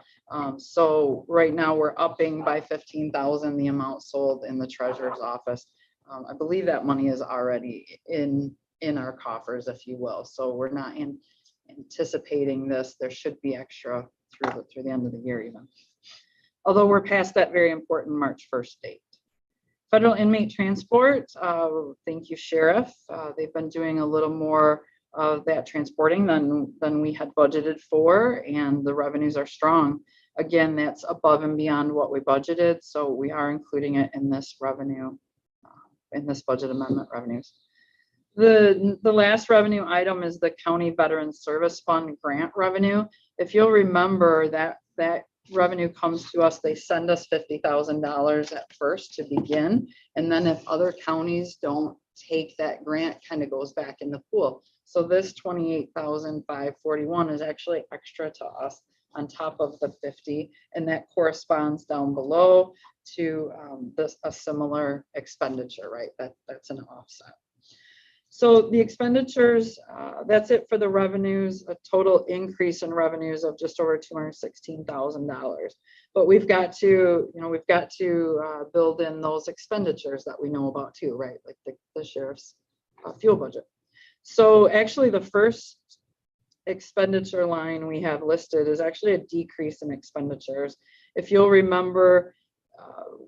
So right now we're upping by 15,000 the amount sold in the treasurer's office. I believe that money is already in our coffers, if you will. So we're not anticipating this. There should be extra through the end of the year even. Although we're past that very important March 1st date. Federal inmate transport, thank you, Sheriff. They've been doing a little more of that transporting than we had budgeted for, and the revenues are strong. Again, that's above and beyond what we budgeted, so we are including it in this revenue, in this budget amendment revenues. The last revenue item is the County Veteran Service Fund grant revenue. If you'll remember, that revenue comes to us, they send us $50,000 at first to begin, and then if other counties don't take that grant, kind of goes back in the pool. So this $28,541 is actually extra to us on top of the 50, and that corresponds down below to a similar expenditure, right? That's an offset. So the expenditures, that's it for the revenues, a total increase in revenues of just over $216,000. But we've got to build in those expenditures that we know about too, right? Like the sheriff's fuel budget. So actually the first expenditure line we have listed is actually a decrease in expenditures. If you'll remember,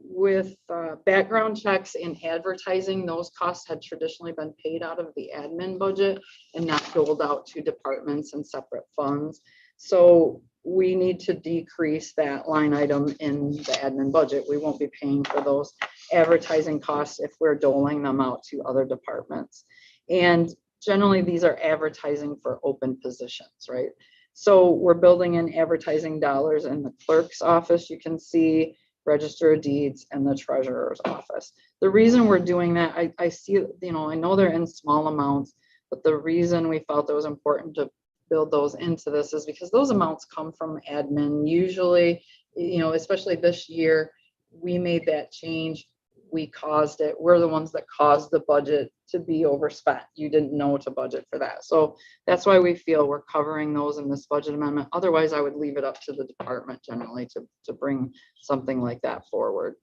with background checks and advertising, those costs had traditionally been paid out of the admin budget and not doled out to departments and separate funds. So we need to decrease that line item in the admin budget. We won't be paying for those advertising costs if we're doling them out to other departments. And generally, these are advertising for open positions, right? So we're building in advertising dollars in the clerk's office. You can see Register of Deeds and the treasurer's office. The reason we're doing that, I see, I know they're in small amounts, But the reason we felt it was important to build those into this is because those amounts come from admin. Usually, especially this year, we made that change. We caused it. We're the ones that caused the budget to be overspent. You didn't know to budget for that. So that's why we feel we're covering those in this budget amendment. Otherwise, I would leave it up to the department generally to bring something like that forward.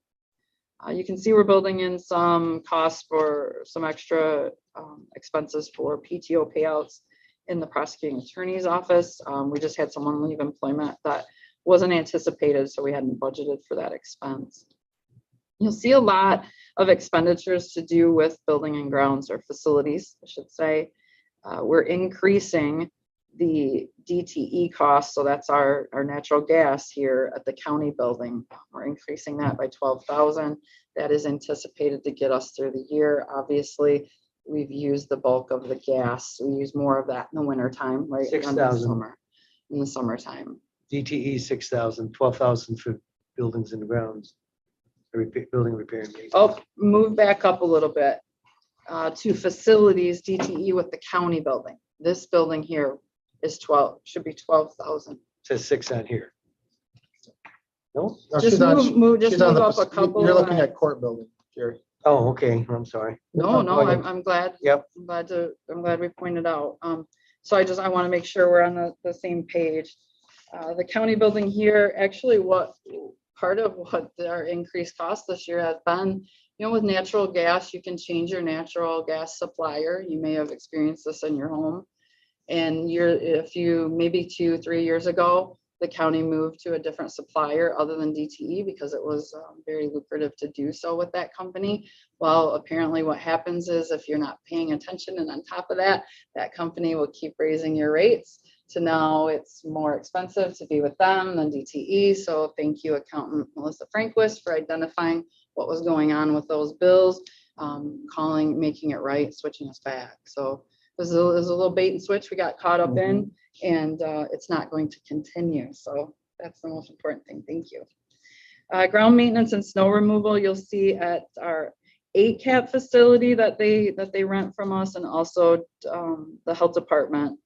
You can see we're building in some costs for some extra expenses for PTO payouts in the prosecuting attorney's office. We just had someone leave employment that wasn't anticipated, so we hadn't budgeted for that expense. You'll see a lot of expenditures to do with building and grounds or facilities, I should say. We're increasing the DTE costs, so that's our natural gas here at the county building. We're increasing that by 12,000. That is anticipated to get us through the year. Obviously, we've used the bulk of the gas. We use more of that in the winter time, right? 6,000. In the summertime. DTE 6,000, 12,000 for buildings and grounds. Building repair and maintenance. Oh, move back up a little bit to facilities, DTE with the county building. This building here is should be 12,000. Says 6 on here. No? No, Just she's on- move she's on the up a fac- couple. You're looking at court building, Jerry. Oh, okay. I'm sorry. No, Go ahead. I'm glad. Yep. I'm glad we pointed out. So I want to make sure we're on the same page. The county building here, actually part of what our increased cost this year has been, with natural gas, you can change your natural gas supplier. You may have experienced this in your home. And maybe 2-3 years ago, the county moved to a different supplier other than DTE because it was very lucrative to do so with that company. Well, apparently what happens is if you're not paying attention and on top of that, that company will keep raising your rates. So now it's more expensive to be with them than DTE. So thank you, accountant Melissa Franquist, for identifying what was going on with those bills, making it right, switching us back. So it was a little bait and switch we got caught up in, and it's not going to continue. So that's the most important thing. Thank you. Ground maintenance and snow removal, you'll see at our 8-cap facility that they rent from us, and also the health Department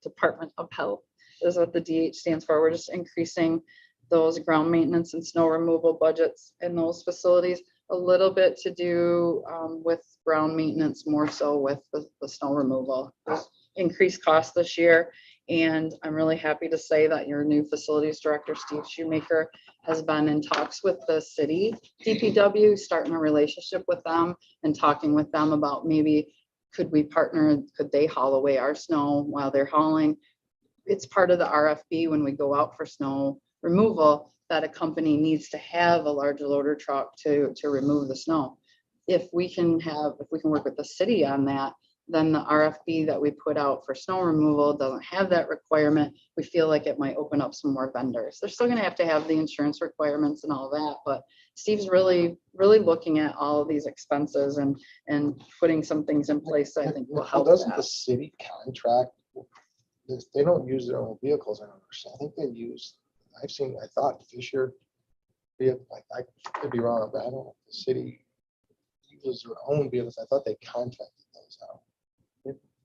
of Health is what the DH stands for. We're just increasing those ground maintenance and snow removal budgets in those facilities. A little bit to do with ground maintenance, more so with the snow removal. There's increased costs this year, and I'm really happy to say that your new facilities director, Steve Shoemaker, has been in talks with the city DPW, starting a relationship with them and talking with them about maybe could we partner, could they haul away our snow while they're hauling. It's part of the RFP when we go out for snow removal that a company needs to have a large loader truck to remove the snow. If we can work with the city on that, then the RFP that we put out for snow removal doesn't have that requirement. We feel like it might open up some more vendors. They're still going to have the insurance requirements and all that, but Steve's really looking at all of these expenses and putting some things in place that I think will help. Doesn't that. the city contract? They don't use their own vehicles. I don't understand. I think they use. I thought Fisher. I could be wrong, but I don't know if the city uses their own vehicles. I thought they contracted those out.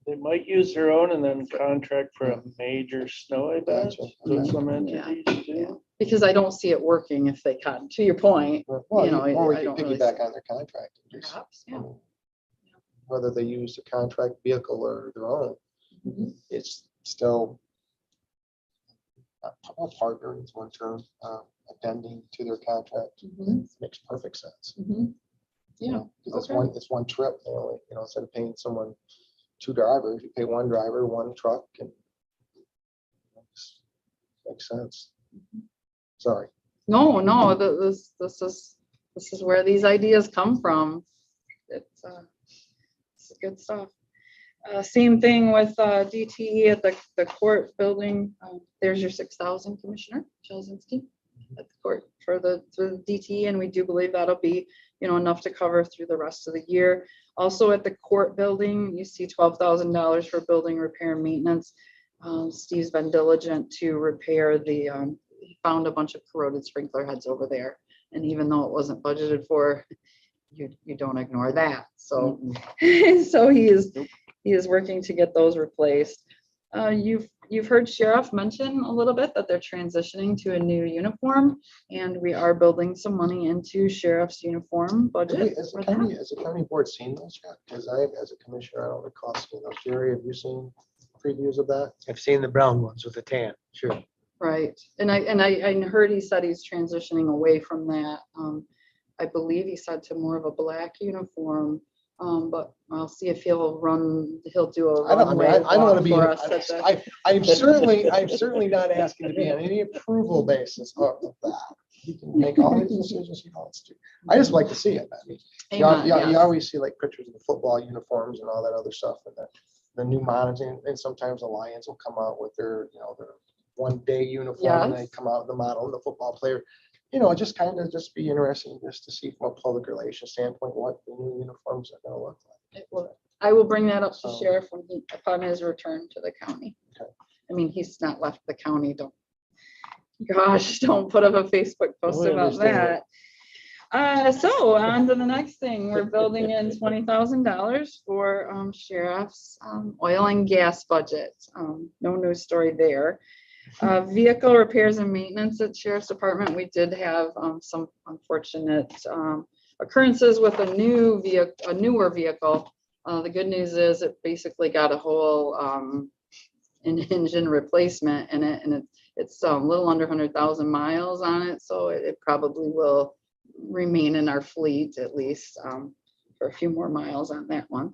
They might use their own and then contract for a major snow event. Gotcha. So some Yeah. entities do. Because I don't see it working if they cut. To your point, Well, I or we could don't really piggyback see- on their contract. perhaps, yeah. Whether they use a contract vehicle or their own, Mhm. it's still a partner is one term, attending to their contract. Mhm. Makes perfect sense. Mhm. You Yeah. know, 'cause Okay. it's one trip, instead of paying someone 2 drivers, you pay 1 driver, 1 truck, and makes sense. Sorry. No, this is where these ideas come from. It's good stuff. Same thing with DTE at the court building. There's your 6,000, Commissioner Jelzinski, at the court for the DTE, and we do believe that'll be enough to cover through the rest of the year. Also at the court building, you see $12,000 for building repair and maintenance. Steve's been diligent to repair he found a bunch of corroded sprinkler heads over there, and even though it wasn't budgeted for, you don't ignore that. So so he is he is working to get those replaced. You've heard Sheriff mention a little bit that they're transitioning to a new uniform, and we are building some money into Sheriff's uniform budget. Has for the that. county board seen those yet? Because I, as a commissioner, I don't recall seeing those. Jerry, have you seen previews of that? I've seen the brown ones with the tan, sure. Right, and I heard he said he's transitioning away from that. I believe he said to more of a black uniform, but I'll see if he'll do a I don't runway want to walk be, for us at the. I'm certainly not asking to be on any approval basis of that. He can make all his decisions he wants to. I just like to see it. I mean, Amen, you yes. always see like pictures of the football uniforms and all that other stuff, and the new monitoring, and sometimes the Lions will come out with their, their 1 day uniform, and they Yes. come out the model and the football player. Just kind of just be interesting just to see from a public relations standpoint what the new uniforms are going to look like. I will bring that up to So- Sheriff upon his return to the county. Okay. I mean, he's not left the county. Don't put up a Facebook post We about understand. that. So on to the next thing. We're building in $20,000 for Sheriff's oil and gas budget. No news story there. Vehicle repairs and maintenance at Sheriff's Department. We did have some unfortunate occurrences with a newer vehicle. The good news is it basically got a whole an engine replacement in it, and it's a little under 100,000 miles on it, so it probably will remain in our fleet at least for a few more miles on that one.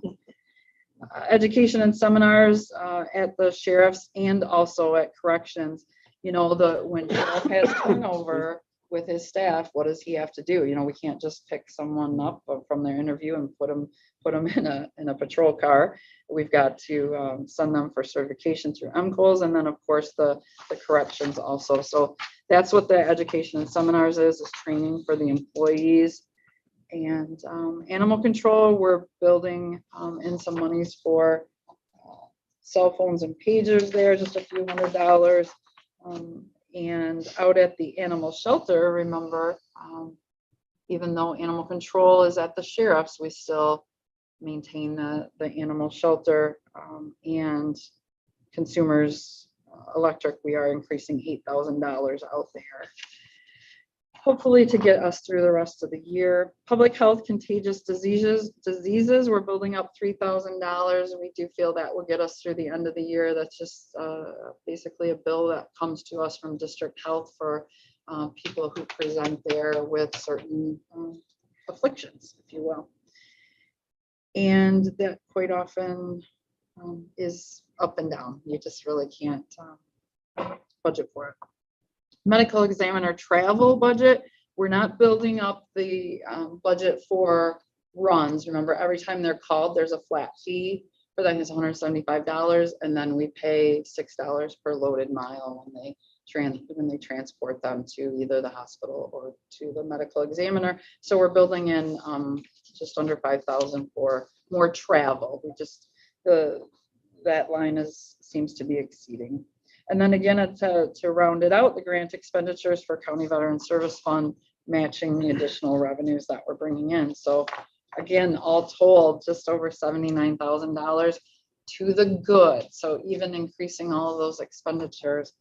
Education and seminars at the sheriff's and also at corrections. When sheriff has turnover with his staff, what does he have to do? We can't just pick someone up from their interview and put them in a patrol car. We've got to send them for certification through MCOs, and then of course the corrections also. So that's what the education and seminars is training for the employees. And animal control, we're building in some monies for cell phones and pagers there, just a few $100s. And out at the animal shelter, remember, even though animal control is at the sheriff's, we still maintain the animal shelter and consumers electric. We are increasing $8,000 out there, hopefully to get us through the rest of the year. Public health, contagious diseases, we're building up $3,000. We do feel that will get us through the end of the year. That's just basically a bill that comes to us from district health for people who present there with certain afflictions, if you will. And that quite often is up and down. You just really can't budget for it. Medical examiner travel budget, we're not building up the budget for runs. Remember, every time they're called, there's a flat fee for that. It's $175, and then we pay $6 per loaded mile when they transport them to either the hospital or to the medical examiner. So we're building in just under $5,000 for more travel. That line seems to be exceeding. And then again, to round it out, the grant expenditures for County Veteran Service Fund matching the additional revenues that we're bringing in. So again, all told, just over $79,000 to the good. So even increasing all of those expenditures,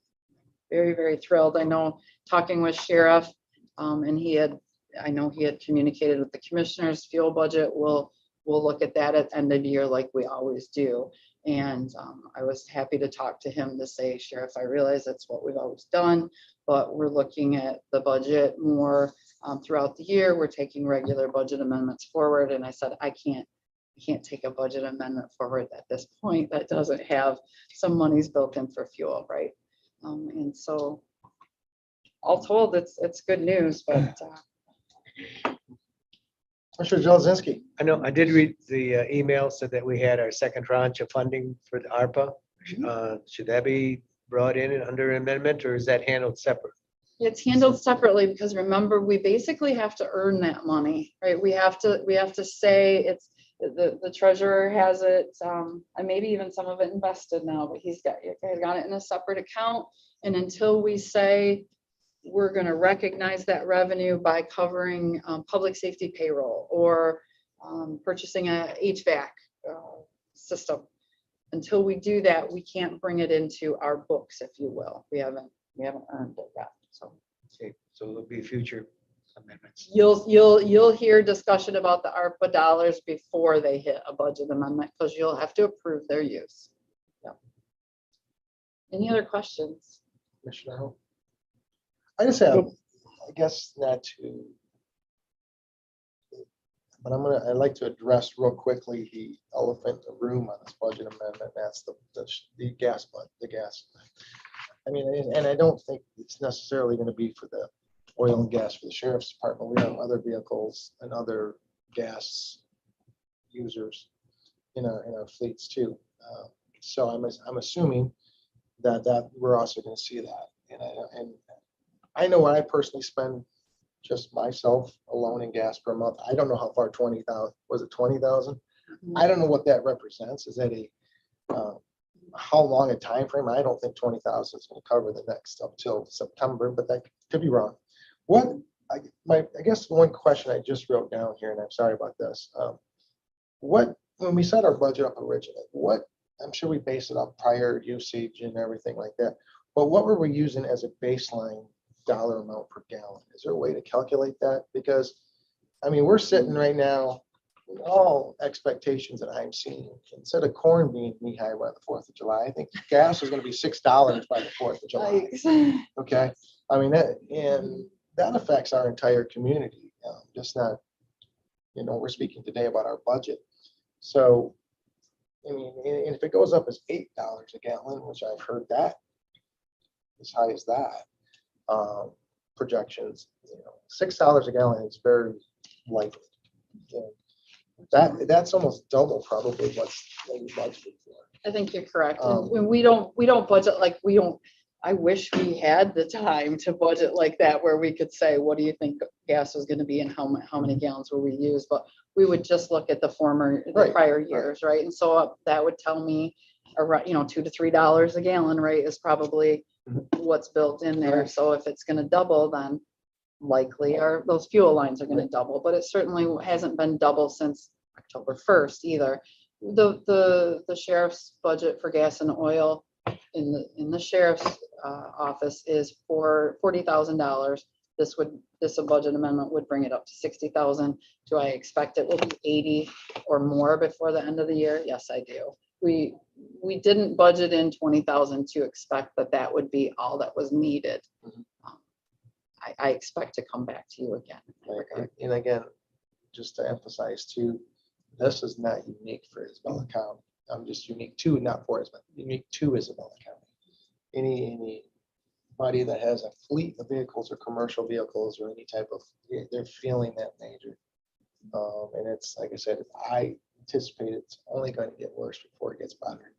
very, very thrilled. I know talking with Sheriff, and I know he had communicated with the commissioners. Fuel budget, we'll look at that at end of year like we always do. And I was happy to talk to him to say, Sheriff, I realize that's what we've always done, but we're looking at the budget more throughout the year. We're taking regular budget amendments forward. And I said, I can't take a budget amendment forward at this point that doesn't have some monies built in for fuel, right? And so all told, it's good news, but Commissioner Jelazinski. I know, I did read the email, said that we had our second tranche of funding for the ARPA. Should that be brought in under amendment, or is that handled separate? it's handled separately because remember, we basically have to earn that money, right? We have to say it's the treasurer has it, and maybe even some of it invested now, but he's got it in a separate account. And until we say we're going to recognize that revenue by covering public safety payroll or purchasing a HVAC system, until we do that, we can't bring it into our books, if you will. We haven't earned it yet, so. Okay, so there'll be future amendments. You'll hear discussion about the ARPA dollars before they hit a budget amendment, because you'll have to approve their use. Yep. Any other questions? Commissioner Hou? I just have, I guess not to, but I'd like to address real quickly the elephant in the room on this budget amendment. That's the gas, the gas. I mean, and I don't think it's necessarily going to be for the oil and gas for the sheriff's department. We have other vehicles and other gas users in our fleets too. So I'm assuming that we're also going to see that. And I know what I personally spend just myself alone in gas per month. I don't know how far 20,000, was it 20,000? I don't know what that represents. Is that a how long a time frame? I don't think 20,000 is going to cover the next up till September, but that could be wrong. I guess one question I just wrote down here, and I'm sorry about this. When we set our budget up originally, I'm sure we base it on prior usage and everything like that, but what were we using as a baseline dollar amount per gallon? Is there a way to calculate that? Because, I mean, we're sitting right now, with all expectations that I'm seeing, instead of corn being knee-high by the 4th of July, I think gas is going to be $6 by the 4th of July. Okay. I mean, that affects our entire community. Just not, we're speaking today about our budget. So, I mean, and if it goes up as $8 a gallon, which I've heard that as high as that, projections, $6 a gallon is very likely. That's almost double probably what's budgeted for. I think you're correct. And we don't budget like I wish we had the time to budget like that, where we could say, what do you think gas is going to be and how many gallons will we use? But we would just look at the prior years, right? And so that would tell me around, $2 to $3 a gallon, right, is probably what's built in there. Right. So if it's going to double, then likely those fuel lines are going to double, but it certainly hasn't been double since October 1st either. The sheriff's budget for gas and oil in the sheriff's office is for $40,000. This budget amendment would bring it up to 60,000. Do I expect it will be 80 or more before the end of the year? Yes, I do. We didn't budget in 20,000 to expect that would be all that was needed. I expect to come back to you again. And again, just to emphasize too, this is not unique for Isabella County. I'm just unique to, not for Isabella, unique to Isabella County. Anybody that has a fleet of vehicles or commercial vehicles or any type of, they're feeling that major. And it's, like I said, I anticipate it's only going to get worse before it gets better.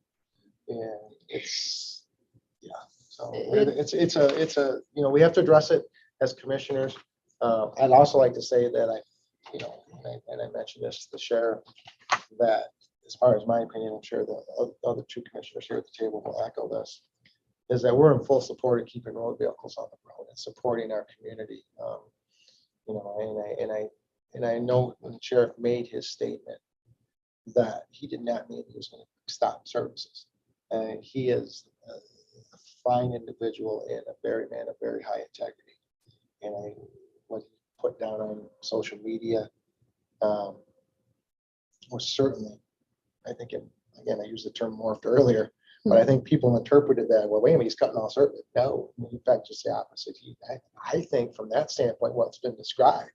And it's, yeah. So it's a, we have to address it as commissioners. I'd also like to say that I mentioned this to the sheriff, that as far as my opinion, I'm sure the other two commissioners here at the table will echo this, is that we're in full support of keeping road vehicles on the road and supporting our community. And I know when the sheriff made his statement that he did not mean he was going to stop services. And he is a fine individual and a very high integrity. And what he put down on social media was certainly, I think, again, I used the term morphed earlier, but I think people interpreted that, well, wait a minute, he's cutting all service. No, in fact, just the opposite. I think from that standpoint, what's been described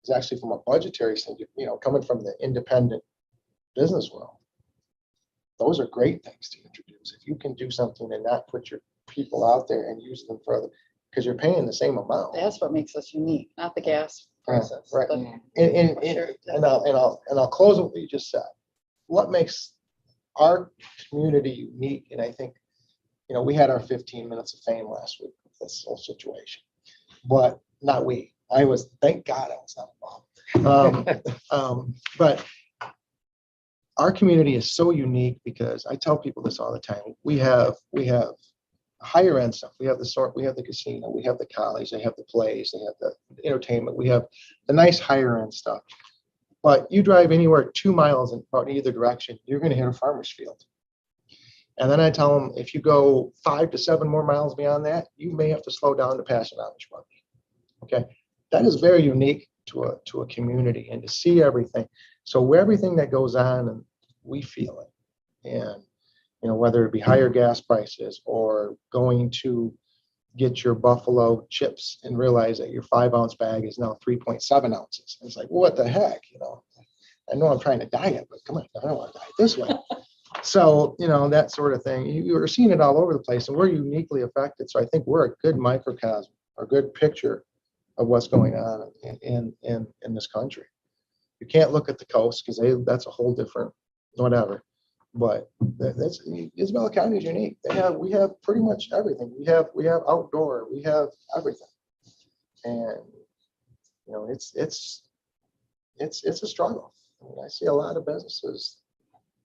is actually from a budgetary standpoint, coming from the independent business world. Those are great things to introduce. If you can do something and not put your people out there and use them for other, because you're paying the same amount. That's what makes us unique, not the gas prices. Right. but- And I'll close with what you just said. What makes our community unique? And I think, we had our 15 minutes of fame last week with this whole situation, but not we. Thank God I was not involved. But our community is so unique because I tell people this all the time. We have higher end stuff. We have the casino, we have the college, they have the plays, they have the entertainment, we have the nice higher end stuff. But you drive anywhere 2 miles in either direction, you're going to hit a farmer's field. And then I tell them, if you go 5 to 7 more miles beyond that, you may have to slow down to pass an Amish buggy. Okay, that is very unique to a community, and to see everything. So everything that goes on, and we feel it. And whether it be higher gas prices or going to get your Buffalo chips and realize that your 5-ounce bag is now 3.7 ounces. It's like, what the heck, I know I'm trying to diet, but come on, I don't want to diet this way. So, that sort of thing. You're seeing it all over the place, and we're uniquely affected. So I think we're a good microcosm, a good picture of what's going on in this country. You can't look at the coast because that's a whole different whatever. But that's Isabella County is unique. We have pretty much everything. We have outdoor. We have everything, and it's a struggle. I mean, I see a lot of businesses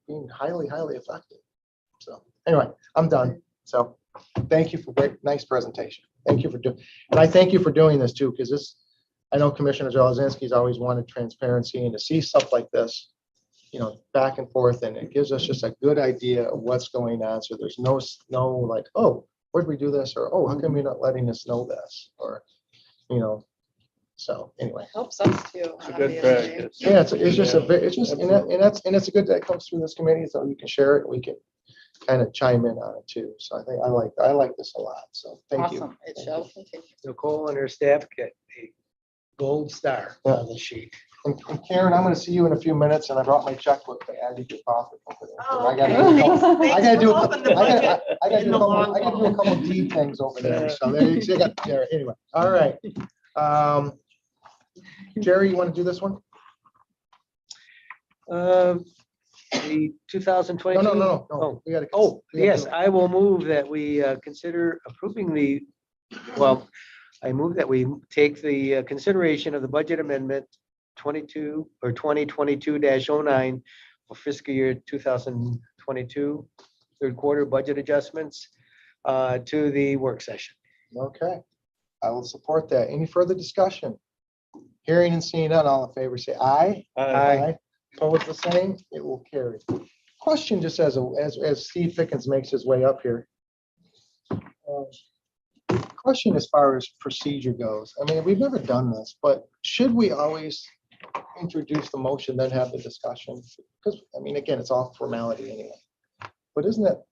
being highly affected. So anyway, I'm done. So thank you for nice presentation. Thank you for doing, and I thank you for doing this too, because I know Commissioner Jelezinski's always wanted transparency, and to see stuff like this, back and forth, and it gives us just a good idea of what's going on. So there's no like, oh, where'd we do this? Or, oh, how come you're not letting us know this? Or, so anyway. Helps us too. It's a good obviously. practice. Yeah, it's just Absolutely. and it's a good that comes through this committee, so you can share it. We can kind of chime in on it too. So I think I like this a lot. So thank you. Awesome. It shall continue. Nicole and her staff get a gold star on the sheet. And Karen, I'm going to see you in a few minutes, and I brought my checkbook to add to your profit. Oh, I gotta okay. do a couple- Thanks I gotta for do helping the budget I gotta in do the a couple. long I gotta do a haul. couple D things over there. So there you got Jerry. Anyway, all right. Jerry, you want to do this one? The 2022. No. Oh. We gotta. Oh, we gotta yes, do it. I will move that we consider approving I move that we take the consideration of the budget amendment 22 or 2022-09 for fiscal year 2022, third quarter budget adjustments to the work session. Okay, I will support that. Any further discussion? Hearing and seeing none, all in favor, say aye. Aye. Opposed, the same. It will carry. Question, just as Steve Fickens makes his way up here. Question as far as procedure goes. I mean, we've never done this, but should we always introduce the motion, then have the discussion? Because, I mean, again, it's all formality anyway. But isn't that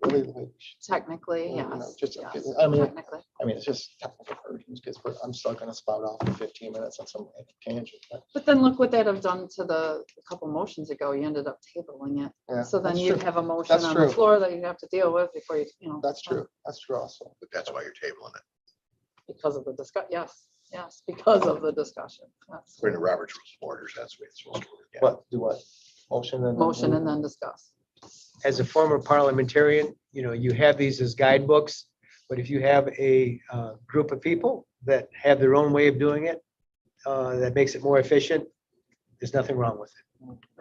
really the way we should? Technically, You know, yes. just- yes, I mean, technically. It's just technical versions, because I'm still gonna spout off for 15 minutes on some tangent. But then look what that have done to a couple motions ago. You ended up tabling it. Yeah, So then that's you'd true. have a motion That's on true. the floor that you have to deal with before That's true. That's true also. But that's why you're tabling it. Because of the yes, because of the discussion. That's According to Robert's Rules of Orders, that's the way it's supposed to work. Yeah. What, do what? Motion and. motion and then discuss. As a former parliamentarian, you have these as guidebooks, but if you have a group of people that have their own way of doing it, that makes it more efficient, there's nothing wrong with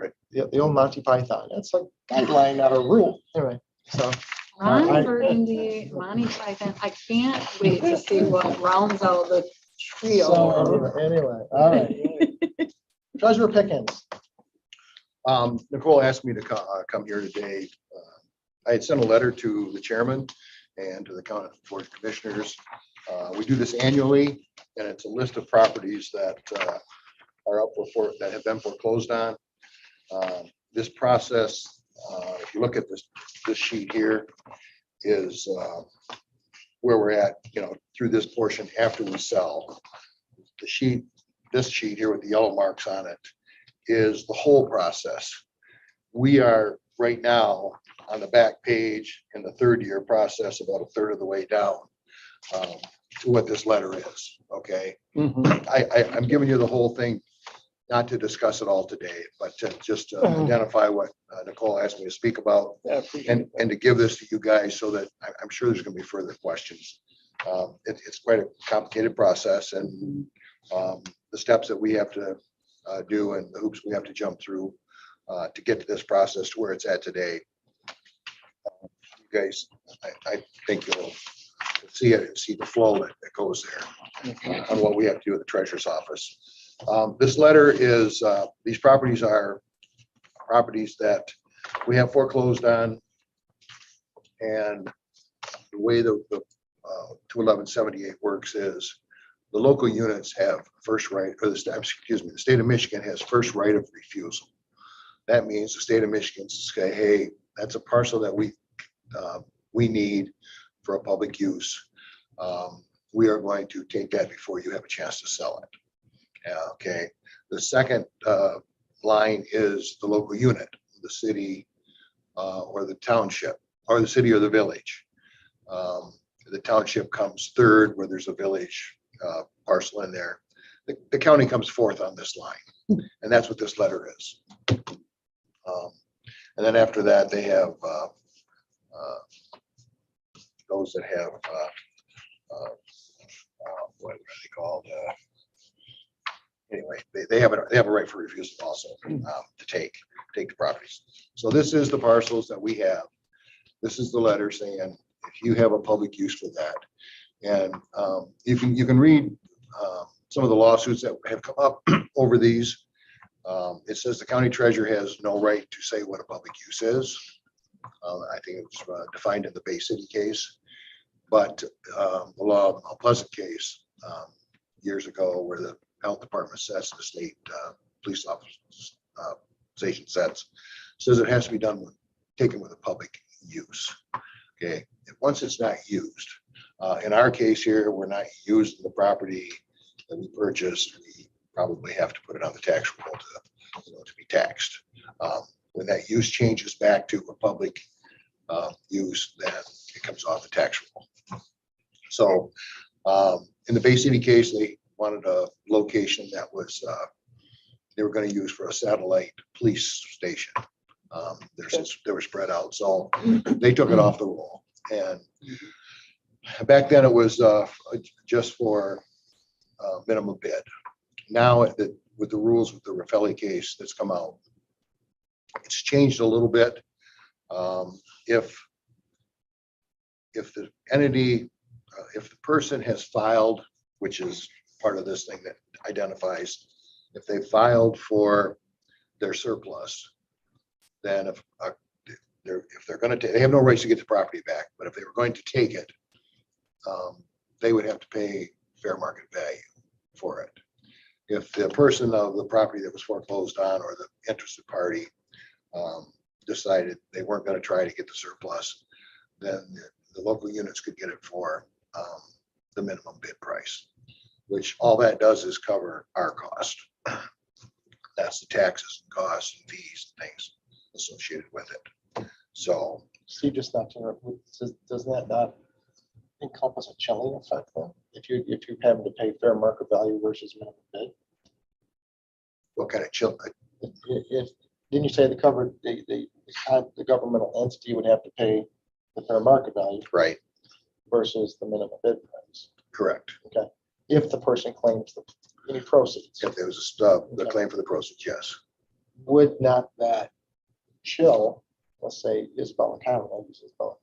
it. The old Monty Python. That's a guideline, not a rule. Anyway, so. Ron I- Burgundy, Monty Python. I can't wait to see what rounds out the trio. So anyway, all right. Treasurer Pickens. Nicole asked me to come here today. I had sent a letter to the chairman and to the county board of commissioners. We do this annually, and it's a list of properties that are up that have been foreclosed on. This process, if you look at this sheet here, is where we're at, through this portion after we sell. This sheet here with the yellow marks on it is the whole process. We are right now on the back page in the third year process, about a third of the way down to what this letter is. Okay. I'm giving you the whole thing, not to discuss it all today, but to just identify what Nicole asked me to speak about and to give this to you guys so that I'm sure there's going to be further questions. It's quite a complicated process, and the steps that we have to do and the hoops we have to jump through to get to this process to where it's at today. You guys, I think you'll see the flow that goes there on what we have to do at the treasurer's office. This letter is, these properties are properties that we have foreclosed on And the way the 21178 works is the local units have first right, or the state of Michigan has first right of refusal. That means the state of Michigan say, hey, that's a parcel that we need for a public use. We are going to take that before you have a chance to sell it. Okay. The second line is the local unit, the city or the township, or the city or the village. The township comes third where there's a village parcel in there. The county comes fourth on this line, and that's what this letter is. And then after that, they have those that have what are they called? Anyway, they have a right for refusal also to take the properties. So this is the parcels that we have. This is the letter saying if you have a public use for that, and you can read some of the lawsuits that have come up over these. It says the county treasurer has no right to say what a public use is. I think it was defined in the Bay City case, but the law of Mount Pleasant case years ago, where the health department sets, the state police office station sets, says it has to be taken with a public use. Okay, and once it's not used, in our case here, we're not using the property that we purchased. We probably have to put it on the tax roll to be taxed. When that use changes back to a public use, then it comes off the tax roll. So in the Bay City case, they wanted a location that was they were going to use for a satellite police station. They were spread out, so they took it off the roll. And back then it was just for minimum bid. Now with the rules with the Raffelli case that's come out, it's changed a little bit. If the entity, if the person has filed, which is part of this thing that identifies, if they filed for their surplus, then if they're going to, they have no rights to get the property back, but if they were going to take it, they would have to pay fair market value for it. If the person of the property that was foreclosed on or the interested party decided they weren't going to try to get the surplus, then the local units could get it for the minimum bid price, which all that does is cover our cost. That's the taxes and costs and fees and things associated with it. So, See, just not to, does that not encompass a chilling effect then? If you're having to pay fair market value versus minimum bid? what kind of chill? If didn't you say the governmental entity would have to pay the fair market value Right, versus the minimum bid price? correct. Okay, if the person claims any proceeds, If there was a claim for the proceeds, yes. would not that chill, let's say Isabella County, I'll use Isabella,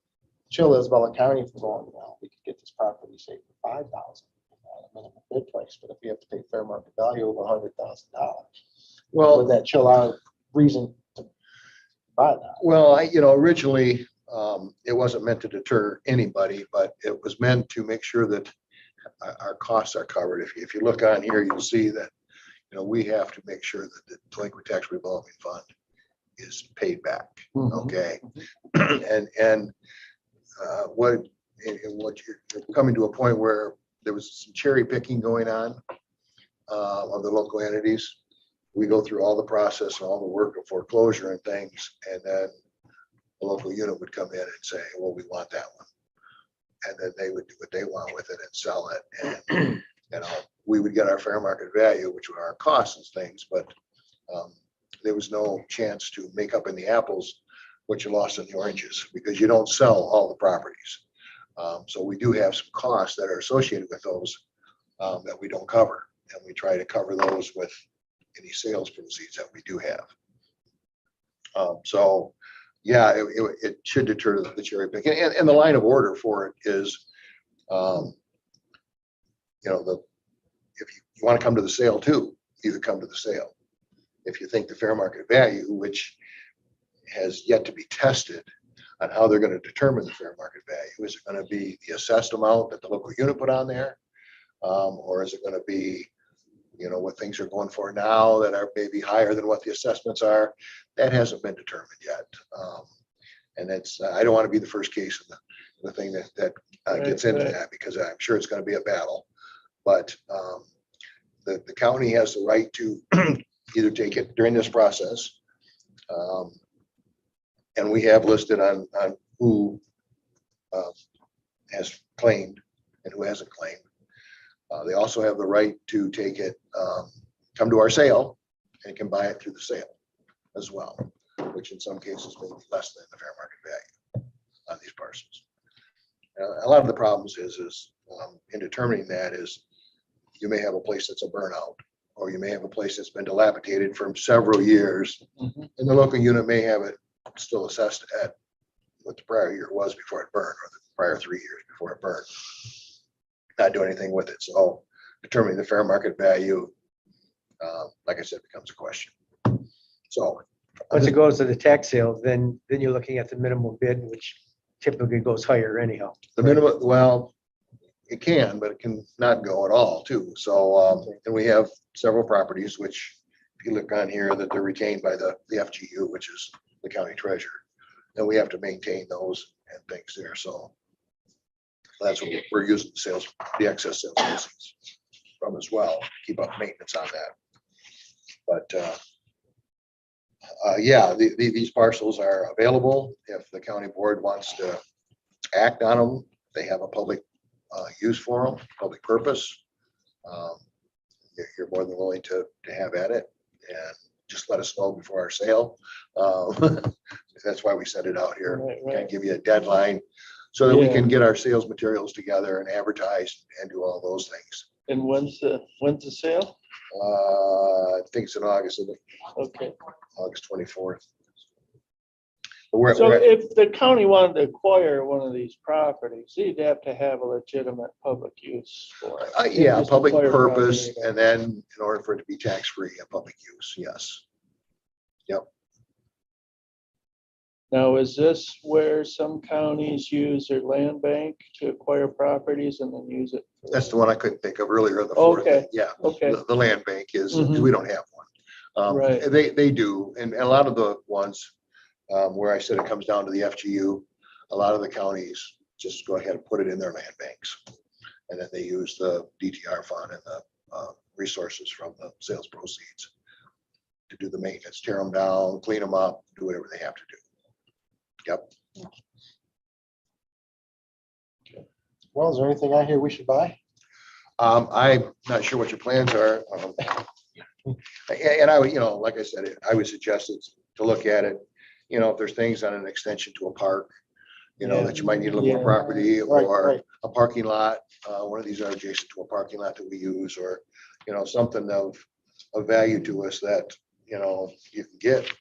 chill Isabella County from going, well, we could get this property, say, for $5,000 minimum bid price, but if we have to pay fair market value over $100,000, Well, would that chill our reason to buy that? well, originally, it wasn't meant to deter anybody, but it was meant to make sure that our costs are covered. If you look on here, you'll see that, we have to make sure that the delinquent tax revolving fund is paid back. Okay. And what you're coming to a point where there was some cherry picking going on of the local entities. We go through all the process and all the work of foreclosure and things, and then the local unit would come in and say, well, we want that one. And then they would do what they want with it and sell it. And, we would get our fair market value, which were our costs and things, but there was no chance to make up in the apples what you lost in the oranges, because you don't sell all the properties. So we do have some costs that are associated with those that we don't cover. And we try to cover those with any sales proceeds that we do have. So yeah, it should deter the cherry picking. And the line of order for it is, if you want to come to the sale too, either come to the sale. If you think the fair market value, which has yet to be tested, on how they're going to determine the fair market value. Is it going to be the assessed amount that the local unit put on there? Or is it going to be, what things are going for now that are maybe higher than what the assessments are? That hasn't been determined yet. And I don't want to be the first case of the thing that gets into that, because I'm sure it's going to be a battle. But the county has the right to either take it during this process. And we have listed on who has claimed and who hasn't claimed. They also have the right to take it, come to our sale, and can buy it through the sale as well, which in some cases may be less than the fair market value on these parcels. A lot of the problems is in determining that is you may have a place that's a burnout, or you may have a place that's been dilapidated for several years, and the local unit may have it still assessed at what the prior year was before it burned, or the prior 3 years before it burned. Not do anything with it. So determining the fair market value, like I said, becomes a question. So Once it goes to the tax sale, then you're looking at the minimum bid, which typically goes higher anyhow. the minimum, well, it can, but it can not go at all too. So, and we have several properties, which if you look on here, that they're retained by the FGU, which is the county treasurer. And we have to maintain those and things there. So that's what we're using the excess sales proceeds from as well, to keep up maintenance on that. But yeah, these parcels are available if the county board wants to act on them. They have a public use for them, public purpose. You're more than willing to have at it, and just let us know before our sale. That's why we set it out here. Right. Kind of give you a deadline so that we can get our sales materials together and advertise and do all those things. And when's the sale? I think it's in August, isn't it? Okay. August 24th. But So if the county wanted to acquire one of these properties, you'd have to have a legitimate public use for it. yeah, Just public acquire purpose, property. and then in order for it to be tax-free, a public use, yes. Now, is this where some counties use their land bank to acquire properties and then use it? That's the one I couldn't think of earlier, the fourth. Okay. Yeah, Okay, the land bank is, Mhm. we don't have one. Right. They do, and a lot of the ones where I said it comes down to the FGU, a lot of the counties just go ahead and put it in their land banks. And then they use the DTR fund and the resources from the sales proceeds to do the maintenance, tear them down, clean them up, do whatever they have to do. Yep. Well, is there anything out here we should buy? I'm not sure what your plans are. And I would, like I said, I would suggest it to look at it. If there's things on an extension to a park, that you might need a little more property, or Right. a parking lot. One of these are adjacent to a parking lot that we use, or, something of value to us that, you can get.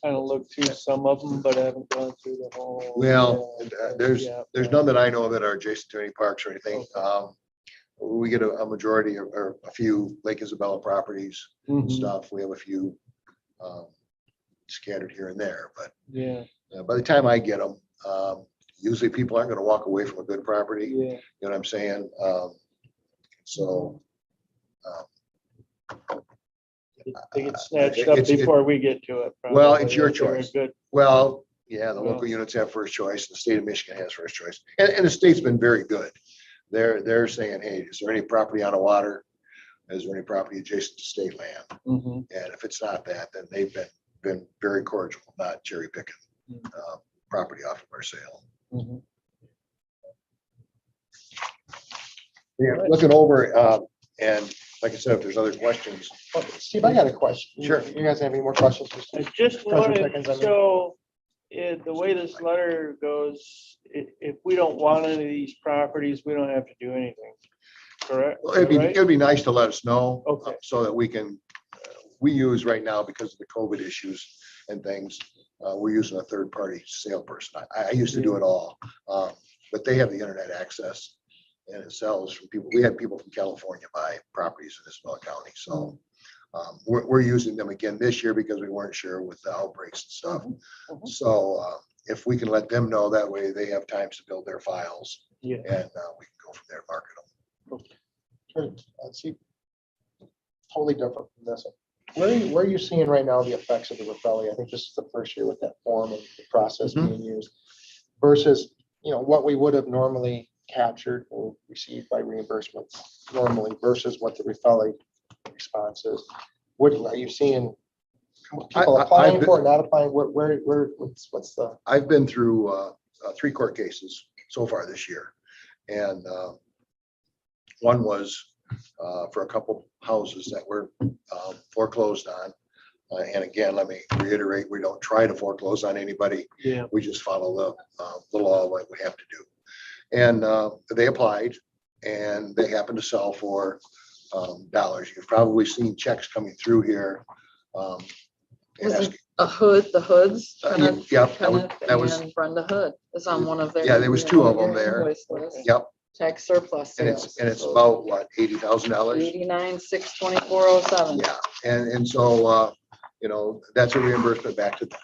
kind of looked through some of them, but I haven't gone through the whole. Well, there's Yeah. none that I know that are adjacent to any parks or anything. We get a majority or a few Lake Isabella properties and Mhm. stuff. We have a few scattered here and there, but Yeah, by the time I get them, usually people aren't going to walk away from a good property. You yeah. know what I'm saying? So They get snatched up It's- before we get to it. Well, probably, it's your if they're choice. Good. well, yeah, the Well. local units have first choice. The state of Michigan has first choice, and the state's been very good. They're saying, hey, is there any property on the water? Is there any property adjacent to state land? Mhm. And if it's not that, then they've been very cordial, not cherry picking property off of our sale. Mhm. Yeah, looking over, and like I said, if there's other questions, Steve, I got a question. Sure. You guys have any more questions? for I Steve? just Treasurer wanted, Pickens, I mean. so, the way this letter goes, if we don't want any of these properties, we don't have to do anything, correct? well, Is that right? it'd be nice to let us know. Okay. So that we can, we use right now, because of the COVID issues and things, we're using a third-party sale person. I used to do it all, but they have the internet access, and it sells from people. We had people from California buy properties in Isabella County, so we're using them again this year because we weren't sure with the outbreaks and stuff. Mhm. So if we can let them know, that way they have times to build their files Yeah. and we can go from there, and market them. Good. Let's see. Totally different from this. Where are you seeing right now the effects of the Raffelli? I think this is the first year with that form and the process being used versus, what we would have normally captured or received by reimbursements normally versus what the Raffelli response is. What are you seeing? People applying for it, not applying? What's the? I've been through 3 court cases so far this year. And one was for a couple houses that were foreclosed on. And again, let me reiterate, we don't try to foreclose on anybody. Yeah. We just follow the law, what we have to do. And they applied and they happened to sell for dollars. You've probably seen checks coming through here. Was asking- it a Hood, the Hoods? Kenneth- yeah, that was, And Brenda Hood is on one of their. Yeah, there was 2 of them there. invoice lists. yep. Tax surplus And sales. it's about what, $80,000? 89,624.07. Yeah. And so, that's a reimbursement back to them.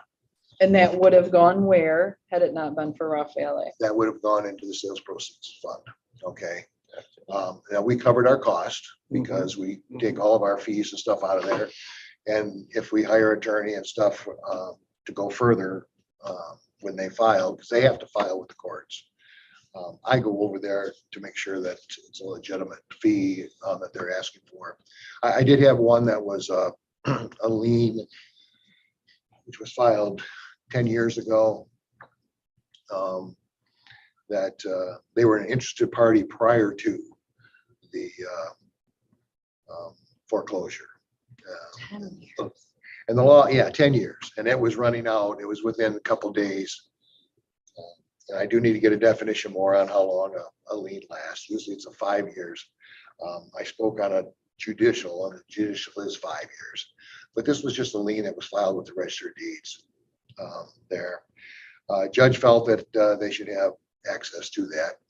And that would have gone where had it not been for Raffaele? That would have gone into the sales proceeds fund. Okay. Now we covered our cost because we take all of our fees and stuff out of there. And if we hire attorney and stuff to go further when they file, because they have to file with the courts. I go over there to make sure that it's a legitimate fee that they're asking for. I did have one that was a lien, which was filed 10 years ago. That they were an interested party prior to the foreclosure. 10 years. And the law, 10 years, and it was running out. It was within a couple days. And I do need to get a definition more on how long a lien lasts. Usually it's 5 years. I spoke on a judicial, and a judicial is 5 years. But this was just a lien that was filed with the Register of Deeds there. Judge felt that they should have access to that.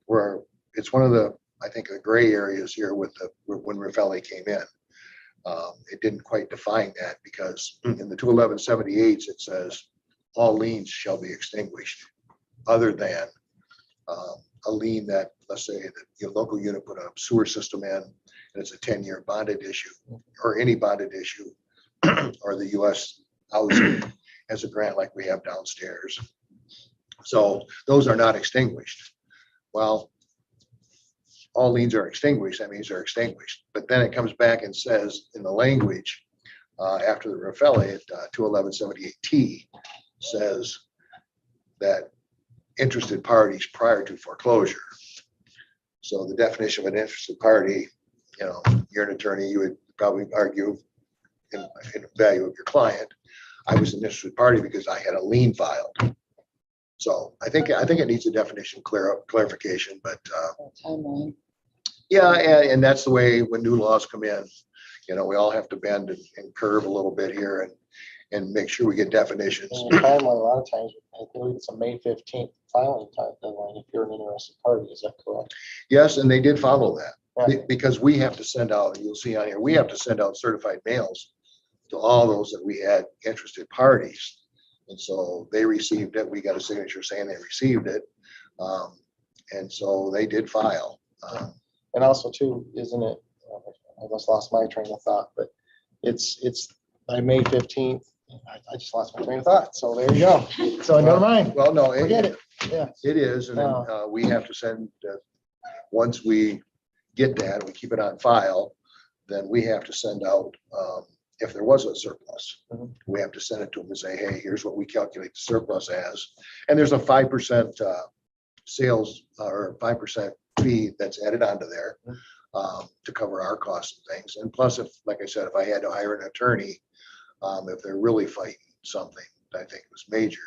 Where it's one of the, I think, the gray areas here with when Raffelli came in. It didn't quite define that because in the 21178s, it says all liens shall be extinguished other than a lien that, let's say that your local unit put a sewer system in and it's a 10-year bonded issue or any bonded issue or the U.S. housing as a grant like we have downstairs. So those are not extinguished. Well, all liens are extinguished. That means they're extinguished. But then it comes back and says in the language after the Raffelli at 21178T says that interested parties prior to foreclosure. So the definition of an interested party, you're an attorney, you would probably argue in value of your client. I was an interested party because I had a lien filed. So I think it needs a definition clarification, but Timeline. yeah, and that's the way when new laws come in, we all have to bend and curve a little bit here and make sure we get definitions. And the timeline, a lot of times, I believe it's a May 15th filing time deadline if you're an interested party. Is that correct? Yes, and they did follow that Right. because we have to send out, you'll see on here, we have to send out certified mails to all those that we had interested parties. And so they received it. We got a signature saying they received it. And so they did file. And also too, isn't it, I almost lost my train of thought, but it's by May 15th. I just lost my train of thought. So there you go. So never mind. Well, no, Forget it. Yeah. it is. And then we have to send, once we get that, we keep it on file, then we have to send out, if there was a surplus, we have to send it to them and say, hey, here's what we calculate the surplus as. And there's a 5% sales or 5% fee that's added onto there to cover our costs and things. And plus, if, like I said, if I had to hire an attorney, if they're really fighting something, I think it was major,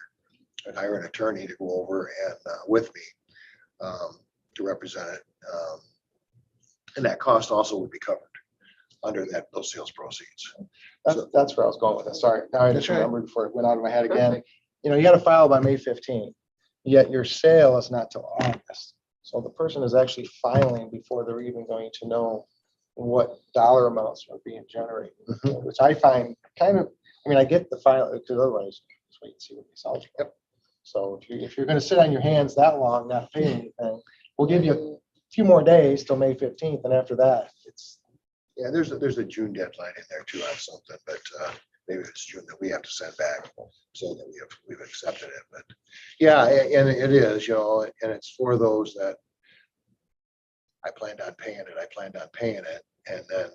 I'd hire an attorney to go over and with me to represent it. And that cost also would be covered under those sales proceeds. That's where I was going with it. Sorry. Now I just That's right. remembered before it went out of my head again. Perfect. You got to file by May 15th, yet your sale is not till August. So the person is actually filing before they're even going to know what dollar amounts are being generated, which I find kind of, I get the file because otherwise Just wait and see what the results. Yep. So if you're gonna sit on your hands that long, not paying anything, we'll give you a few more days till May 15th, and after that, it's. Yeah, there's a June deadline in there too on something, but maybe it's June that we have to send back so that we've accepted it. But yeah, and it is, you know, and it's for those that I planned on paying it, and then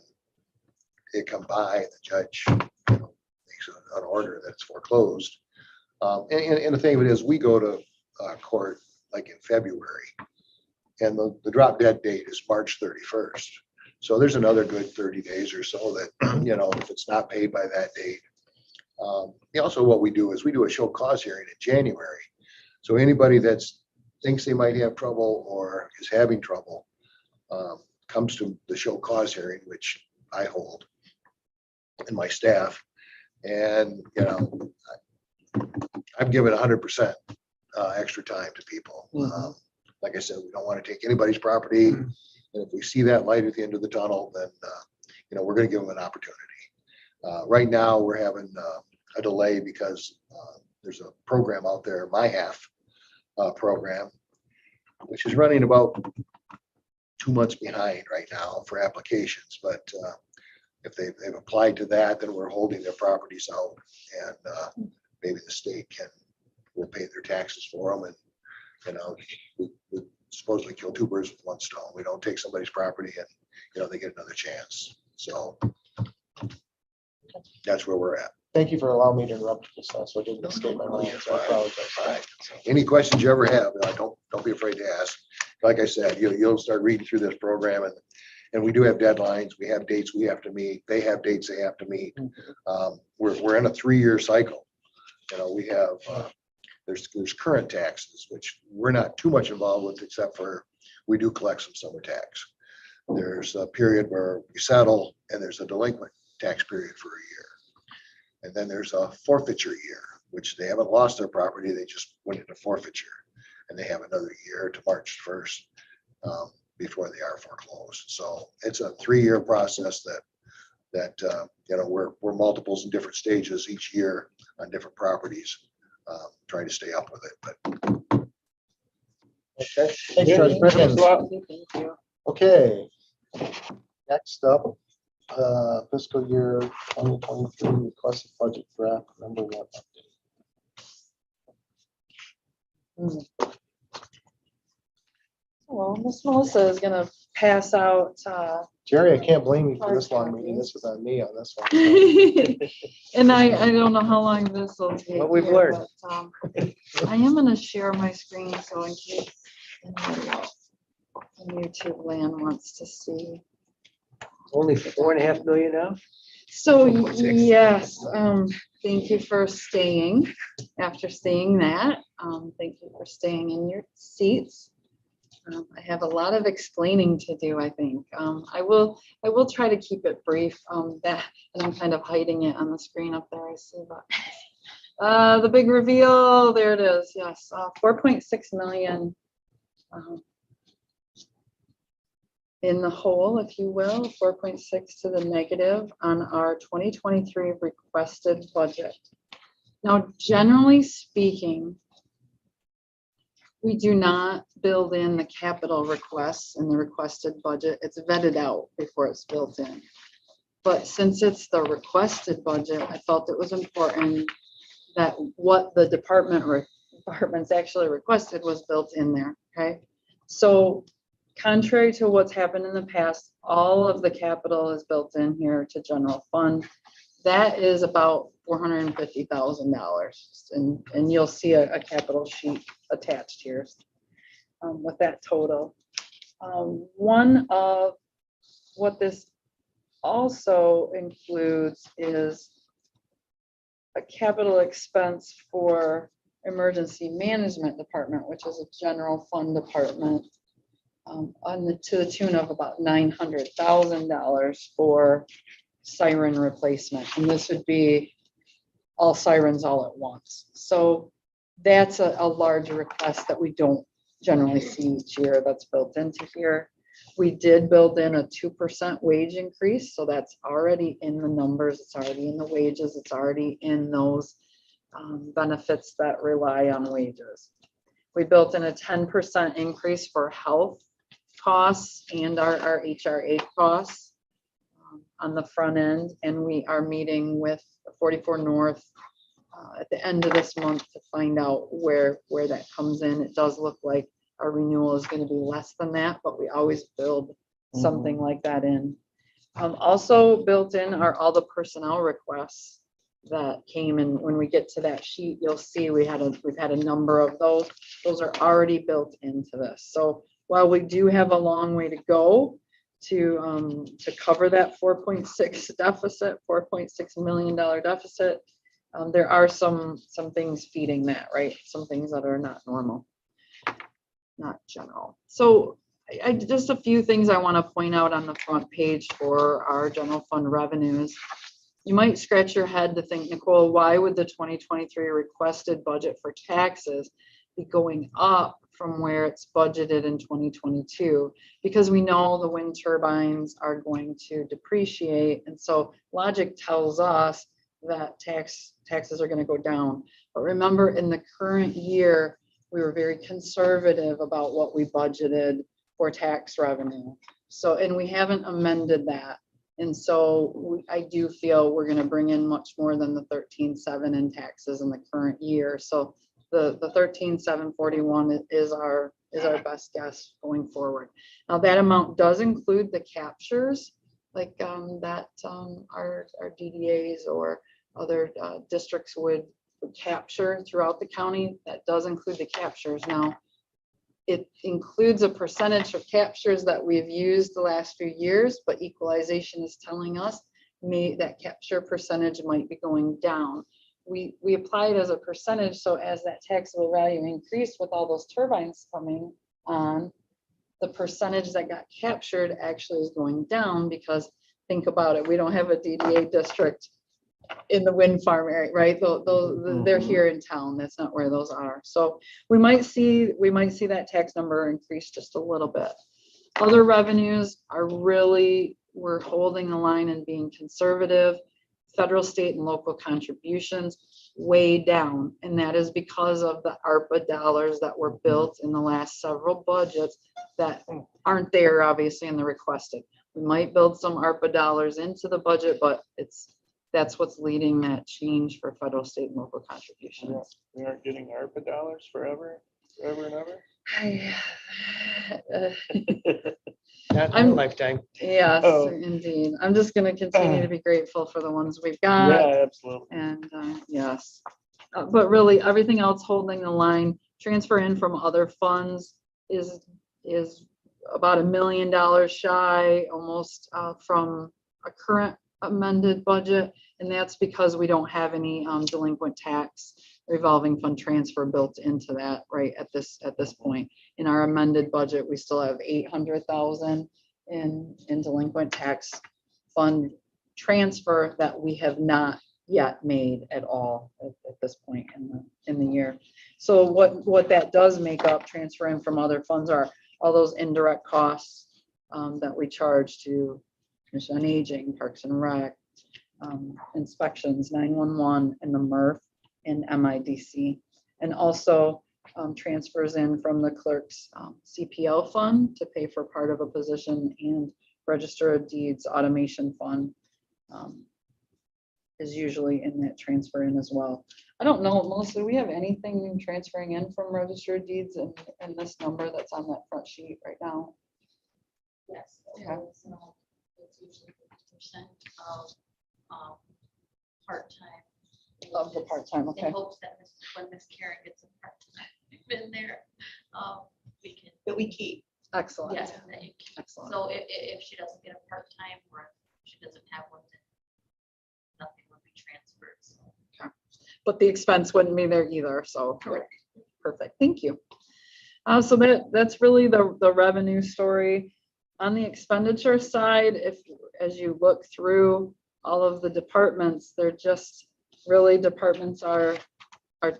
they come by, and the judge, you know, makes an order that's foreclosed. And the thing of it is, we go to court like in February, and the drop dead date is March 31st. So there's another good 30 days or so that, you know, if it's not paid by that date. Also, what we do is we do a show cause hearing in January. So anybody that's thinks they might have trouble or is having trouble comes to the show cause hearing, which I hold and my staff. And, you know, I'm giving 100% extra time to people. Like I said, we don't want to take anybody's property. And if we see that light at the end of the tunnel, then, you know, we're going to give them an opportunity. Right now, we're having a delay because there's a program out there, My Half program, which is running about 2 months behind right now for applications. But if they've applied to that, then we're holding their properties out, and maybe the state will pay their taxes for them. And, you know, we supposedly kill two birds with one stone. We don't take somebody's property and, you know, they get another chance. So that's where we're at. Thank you for allowing me to interrupt you, so I didn't escape my mind. So I apologize. Right. Any questions you ever have, don't be afraid to ask. Like I said, you'll start reading through this program, and we do have deadlines. We have dates we have to meet. They have dates they have to meet. We're in a 3-year cycle. You know, we have there's current taxes, which we're not too much involved with, except for we do collect some summer tax. There's a period where we settle, and there's a delinquent tax period for a year. And then there's a forfeiture year, which they haven't lost their property. They just went into forfeiture, and they have another year to March 1st before they are foreclosed. So it's a 3-year process that you know, we're multiples in different stages each year on different properties, trying to stay up with it. But Okay. Thanks, Judge Perkins. Thank you. Okay. Next up, fiscal year 2023 requested budget draft number 1 update. Well, Miss Melissa is gonna pass out, Jerry, I can't blame you for this long meeting. This was on me on this one. and I don't know how long this will take. What we've here, learned. but, I am gonna share my screen, so in case anybody else in YouTube land wants to see. Only 4.5 million now? So, 4.6. yes, thank you for staying after seeing that. Thank you for staying in your seats. I have a lot of explaining to do, I think. I will try to keep it brief. And I'm kind of hiding it on the screen up there, I see, but the big reveal, there it is. Yes, 4.6 million in the hole, if you will, 4.6 to the negative on our 2023 requested budget. Now, generally speaking, we do not build in the capital requests in the requested budget. It's vetted out before it's built in. But since it's the requested budget, I felt it was important that what the departments actually requested was built in there, okay? So contrary to what's happened in the past, all of the capital is built in here to general fund. That is about $450,000, and you'll see a capital sheet attached here with that total. One of what this also includes is a capital expense for emergency management department, which is a general fund department, to the tune of about $900,000 for siren replacement, and this would be all sirens all at once. So that's a large request that we don't generally see each year that's built into here. We did build in a 2% wage increase, so that's already in the numbers. It's already in the wages. It's already in those benefits that rely on wages. We built in a 10% increase for health costs and our HRA costs on the front end. And we are meeting with 44 North at the end of this month to find out where that comes in. It does look like our renewal is going to be less than that, but we always build something like that in. Also built in are all the personnel requests that came in. When we get to that sheet, you'll see we've had a number of those. Those are already built into this. So while we do have a long way to go to cover that 4.6 deficit, $4.6 million deficit, there are some things feeding that, right? Some things that are not normal, not general. So I just a few things I want to point out on the front page for our general fund revenues. You might scratch your head to think, Nicole, why would the 2023 requested budget for taxes be going up from where it's budgeted in 2022? Because we know the wind turbines are going to depreciate. And so logic tells us that taxes are going to go down. But remember, in the current year, we were very conservative about what we budgeted for tax revenue. So, and we haven't amended that. And so I do feel we're going to bring in much more than the 13.7 in taxes in the current year. So the 13,741 is our best guess going forward. Now that amount does include the captures, like that our DDAs or other districts would capture throughout the county. That does include the captures. Now, it includes a percentage of captures that we've used the last few years, but equalization is telling us that capture percentage might be going down. We apply it as a percentage, so as that taxable value increased with all those turbines coming on, the percentage that got captured actually is going down, because think about it, we don't have a DDA district in the wind farm area, right? They're here in town. That's not where those are. So we might see that tax number increase just a little bit. Other revenues are really, we're holding the line and being conservative. Federal, state, and local contributions way down. And that is because of the ARPA dollars that were built in the last several budgets that aren't there, obviously, in the requested. We might build some ARPA dollars into the budget, but that's what's leading that change for federal, state, and local contributions. We aren't getting ARPA dollars forever and ever. Not in a lifetime. Yes, Oh. indeed. I'm just going to continue to be grateful for the ones we've got. Yeah, absolutely. And yes, but really everything else holding the line. Transfer in from other funds is about $1 million shy, almost from a current amended budget, and that's because we don't have any delinquent tax revolving fund transfer built into that right at this point. In our amended budget, we still have $800,000 in delinquent tax fund transfer that we have not yet made at all at this point in the year. So what that does make up, transfer in from other funds, are all those indirect costs that we charge to Commission on Aging, Parks and Rec, inspections, 911, and the MRF and MIDC, and also transfers in from the clerk's CPL fund to pay for part of a position, and Register of Deeds automation fund is usually in that transfer in as well. I don't know, Melissa, do we have anything transferring in from Register of Deeds and this number that's on that front sheet right now? Yes. Okay. So it's usually 50% of part-time. Of the part-time, okay. In hopes that when Miss Karen gets a part-time in there, we can. That we keep. Excellent. Yes, that you keep. Excellent. So if she doesn't get a part-time, or if she doesn't have one, then nothing will be transferred. So. But the expense wouldn't be there either, so perfect, thank you. So that's really the revenue story. On the expenditure side, as you look through all of the departments, they're just really, departments are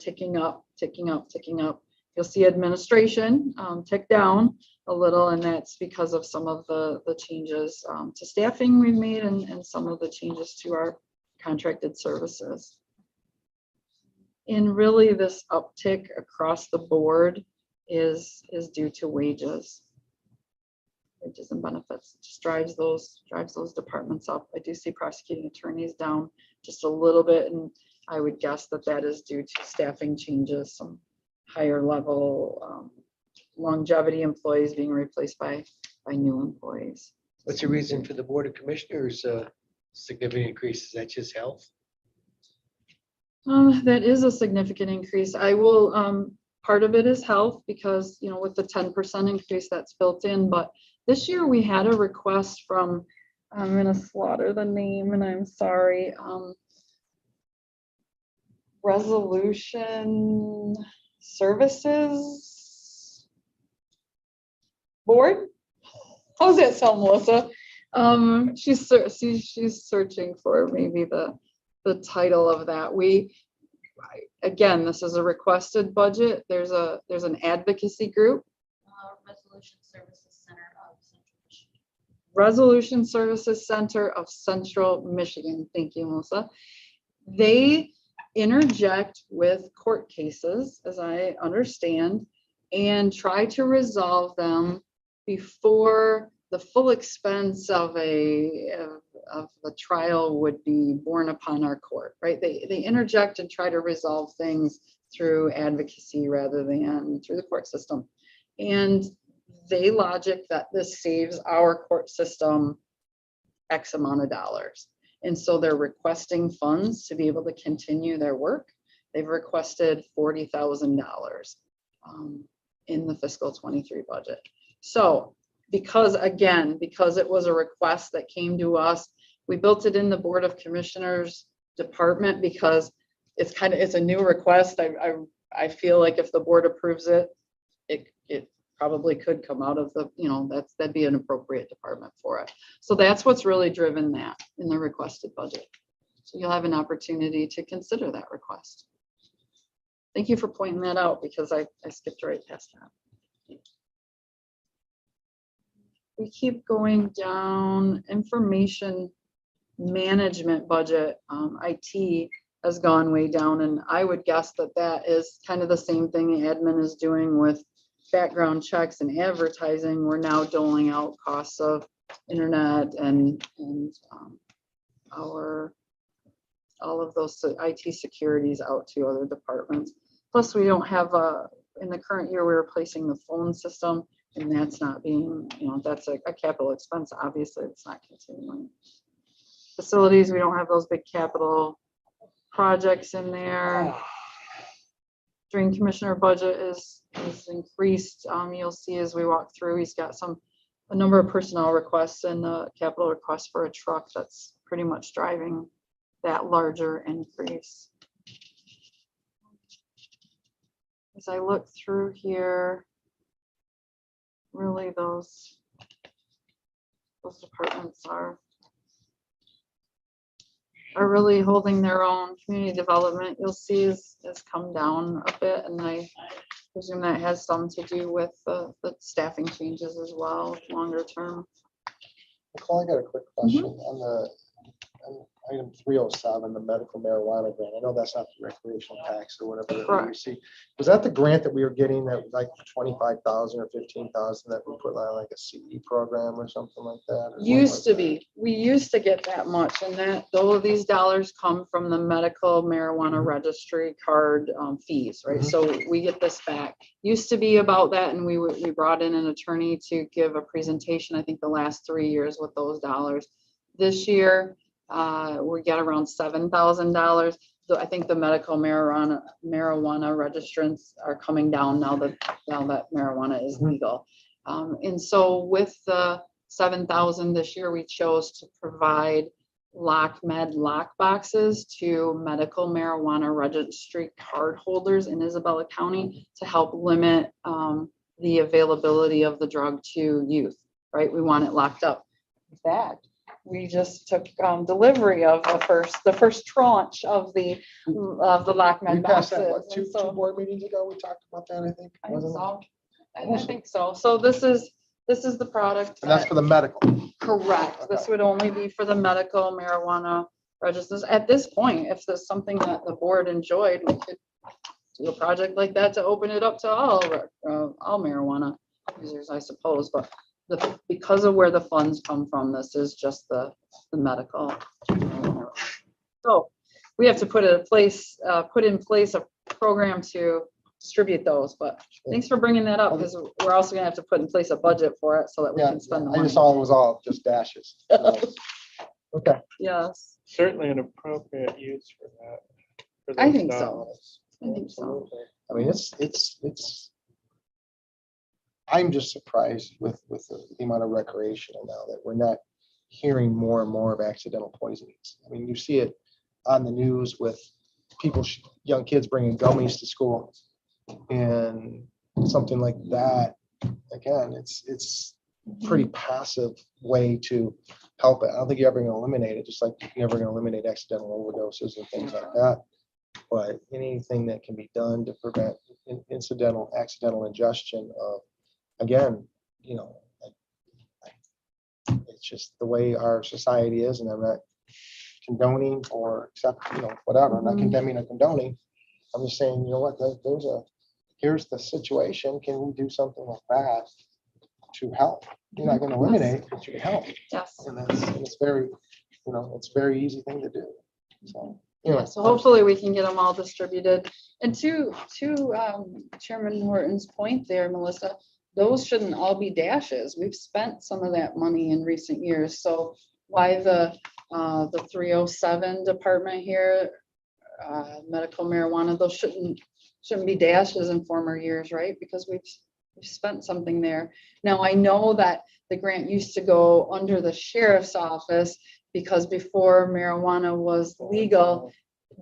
ticking up. You'll see administration tick down a little, and that's because of some of the changes to staffing we've made and some of the changes to our contracted services. And really this uptick across the board is due to wages. Wages and benefits. It just drives those departments up. I do see prosecuting attorneys down just a little bit, and I would guess that that is due to staffing changes, some higher level longevity employees being replaced by new employees. What's the reason for the Board of Commissioners significant increase? Is that just health? That is a significant increase. I will, part of it is health because, you know, with the 10% increase that's built in, but this year we had a request from, I'm gonna slaughter the name and I'm sorry, Resolution Services Board? How's that sound, Melissa? She's searching for maybe the title of that. Again, this is a requested budget. There's an advocacy group. Resolution Services Center of Central Michigan. Resolution Services Center of Central Michigan. Thank you, Melissa. They interject with court cases, as I understand, and try to resolve them before the full expense of the trial would be borne upon our court, right? They interject and try to resolve things through advocacy rather than through the court system. And they logic that this saves our court system X amount of dollars. And so they're requesting funds to be able to continue their work. They've requested $40,000 in the fiscal 23 budget. So because it was a request that came to us, we built it in the Board of Commissioners department because it's a new request. I feel like if the board approves it, it probably could come out of the, you know, that'd be an appropriate department for it. So that's what's really driven that in the requested budget. So you'll have an opportunity to consider that request. Thank you for pointing that out because I skipped right past that. We keep going down. Information management budget, IT has gone way down, and I would guess that is kind of the same thing the admin is doing with background checks and advertising. We're now doling out costs of internet and all of those IT securities out to other departments. Plus, we don't have in the current year, we're replacing the phone system. And that's not being, you know, that's a capital expense. Obviously, it's not continuing. Facilities, we don't have those big capital projects in there. Drain commissioner budget is increased. You'll see as we walk through, he's got a number of personnel requests and a capital request for a truck that's pretty much driving that larger increase. As I look through here, really those departments are really holding their own. Community development, you'll see has come down a bit, and I presume that has some to do with the staffing changes as well, longer term. Nicole, I got a quick question on item 307, the medical marijuana grant. I know that's not the recreational tax or whatever that we receive. Was that the grant that we were getting that was like 25,000 or 15,000 that we put on like a CE program or something like that? Used to be. We used to get that much, and all of these dollars come from the medical marijuana registry card fees, right? So we get this back. Used to be about that, and we brought in an attorney to give a presentation, I think the last 3 years with those dollars. This year, we get around $7,000. So I think the medical marijuana registrants are coming down now that marijuana is legal. And so with the 7,000 this year, we chose to provide LockMed lock boxes to medical marijuana registry card holders in Isabella County to help limit the availability of the drug to youth, right? We want it locked up. In fact, we just took delivery of the first tranche of the LockMed We passed that, boxes. what, two board meetings ago? We talked about that, I think. I think so. So this is the product. And that's for the medical. Correct. Okay. This would only be for the medical marijuana registers. At this point, if there's something that the board enjoyed, do a project like that to open it up to all marijuana users, I suppose, but because of where the funds come from, this is just the medical. So we have to put in place a program to distribute those, but thanks for bringing that up, because we're also gonna have to put in place a budget for it so that we Yeah, can spend the I money. just saw it was all just dashes. Okay. Yes, Certainly an appropriate use for that. for I those think so. dollars. I think so. Absolutely. I mean, it's, I'm just surprised with the amount of recreational now that we're not hearing more and more of accidental poisonings. I mean, you see it on the news with people, young kids bringing gummies to school and something like that. Again, it's pretty passive way to help it. I don't think you're ever going to eliminate it, just like you're never going to eliminate accidental overdoses and things like that. But anything that can be done to prevent accidental ingestion of, again, you know, it's just the way our society is, and I'm not condoning or accept, you know, whatever. I'm not condemning or condoning. I'm just saying, you know what, here's the situation. Can we do something like that to help? You're not going to eliminate, but you can help. Yes. And it's very, you know, it's a very easy thing to do. So, anyway. Yeah, so hopefully we can get them all distributed. And to Chairman Horton's point there, Melissa, those shouldn't all be dashes. We've spent some of that money in recent years. So why the 307 department here, medical marijuana, those shouldn't be dashes in former years, right? Because we've spent something there. Now, I know that the grant used to go under the sheriff's office because before marijuana was legal,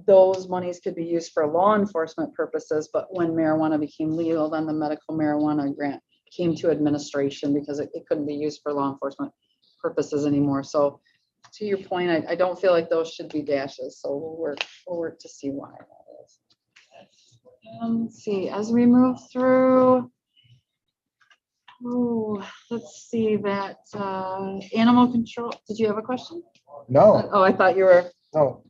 those monies could be used for law enforcement purposes. But when marijuana became legal, then the medical marijuana grant came to administration because it couldn't be used for law enforcement purposes anymore. So to your point, I don't feel like those should be dashes. So we'll work to see why that is. Let's see, as we move through, let's see that animal control. Did you have a question? No, Oh, I thought you were. no.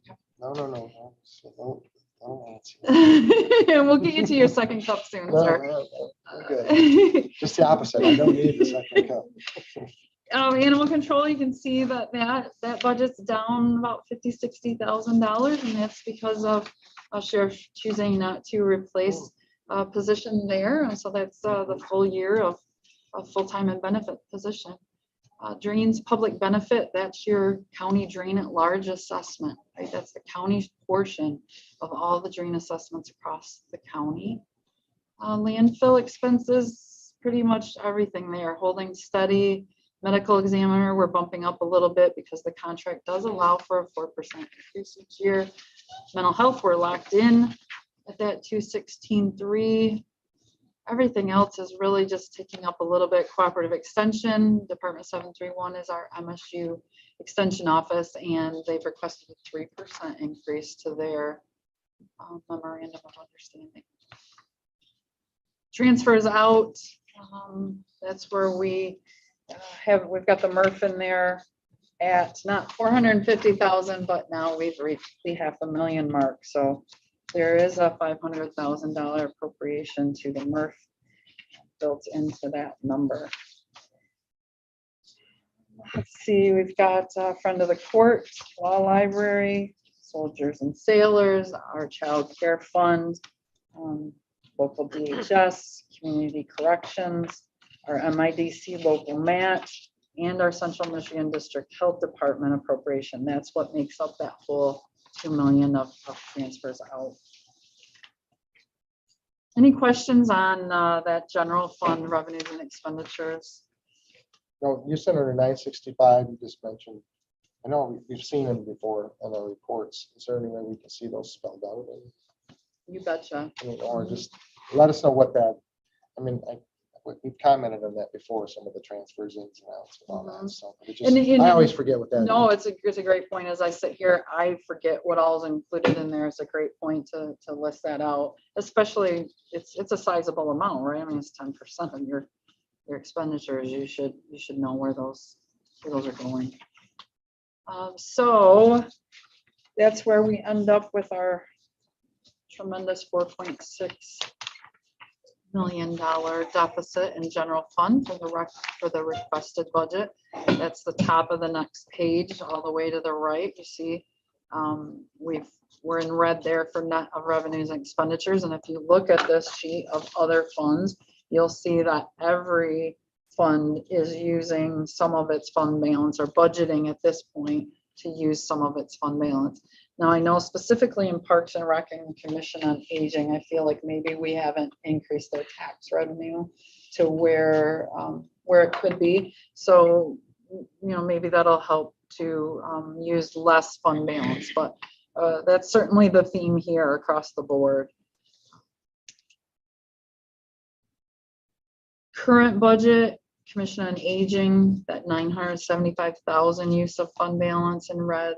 We'll get you to your second cup soon, sir. No, I'm good. Just the opposite. I don't need the second cup. Animal control, you can see that budget's down about $50,000-$60,000, and that's because of sheriff choosing not to replace a position there. And so that's the full year of a full-time and benefit position. Drains public benefit, that's your county drain at large assessment, right? That's the county's portion of all the drain assessments across the county. Landfill expenses, pretty much everything there, holding steady. Medical examiner, we're bumping up a little bit because the contract does allow for a 4% increase each year. Mental health, we're locked in at that 216.3. Everything else is really just ticking up a little bit. Cooperative extension, Department 731 is our MSU extension office, and they've requested a 3% increase to their memorandum of understanding. Transfers out, that's where we've got the MRF in there at not 450,000, but now we've reached the $500,000 mark. So there is a $500,000 appropriation to the MRF built into that number. Let's see, we've got a friend of the court, law library, soldiers and sailors, our child care fund, local DHS, community corrections, our MIDC local match, and our Central Michigan District Health Department appropriation. That's what makes up that whole $2 million of transfers out. Any questions on that general fund revenues and expenditures? No, you sent her to 965, you just mentioned. I know we've seen them before on our reports. Is there any way we can see those spelled out? You betcha. I mean, or just let us know what that, I mean, we've commented on that before, some of the transfers ins and outs and all that stuff. But it just, And, you I know, always forget what that is. No, it's a great point. As I sit here, I forget what all is included in there. It's a great point to list that out, especially it's a sizable amount, right? I mean, it's 10% of your expenditures. You should know where those are going. So that's where we end up with our tremendous $4.6 million deficit in general fund for the requested budget. That's the top of the next page, all the way to the right. You see, we're in red there for net of revenues and expenditures. And if you look at this sheet of other funds, you'll see that every fund is using some of its fund balance or budgeting at this point to use some of its fund balance. Now, I know specifically in Parks and Rec and Commission on Aging, I feel like maybe we haven't increased their tax revenue to where it could be. So, maybe that'll help to use less fund balance, but that's certainly the theme here across the board. Current budget, Commission on Aging, that 975,000 use of fund balance in red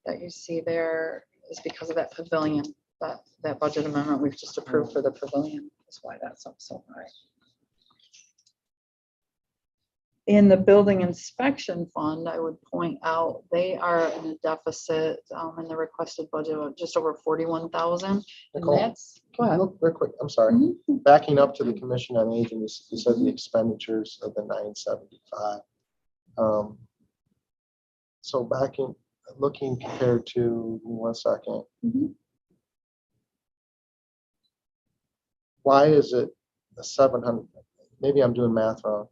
that you see there is because of that pavilion, that budget amendment we've just approved for the pavilion. That's why that's up so high. In the building inspection fund, I would point out they are in a deficit in the requested budget of just over 41,000. And Nicole, that's, go ahead. Real quick, I'm sorry. Mhm. Backing up to the Commission on Aging, you said the expenditures of the 975. So looking compared to, give me 1 second. Mhm. Why is it a 700? Maybe I'm doing math wrong.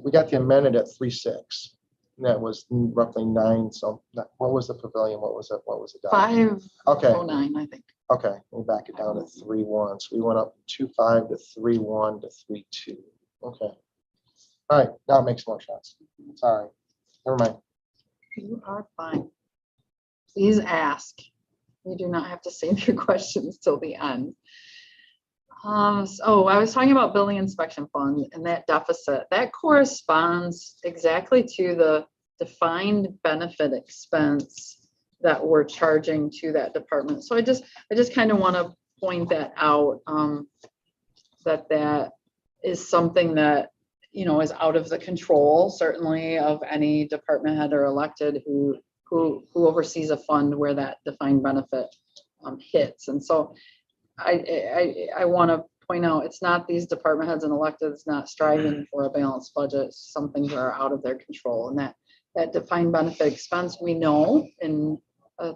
We got the amended at 3.6. And that was roughly 9. So what was the pavilion? What was it? What was it? 509, I think. Okay, we back it down to 3.1. So we went up 2.5 to 3.1 to 3.2. Okay. All right, now it makes more sense. Sorry. Never mind. You are fine. Please ask. You do not have to save your questions till the end. I was talking about building inspection fund and that deficit. That corresponds exactly to the defined benefit expense that we're charging to that department. So I just kind of want to point that out, that is something that, is out of the control, certainly, of any department head or elected who oversees a fund where that defined benefit hits. And so I want to point out, it's not these department heads and electeds not striving for a balanced budget. Some things are out of their control, and that defined benefit expense, we know in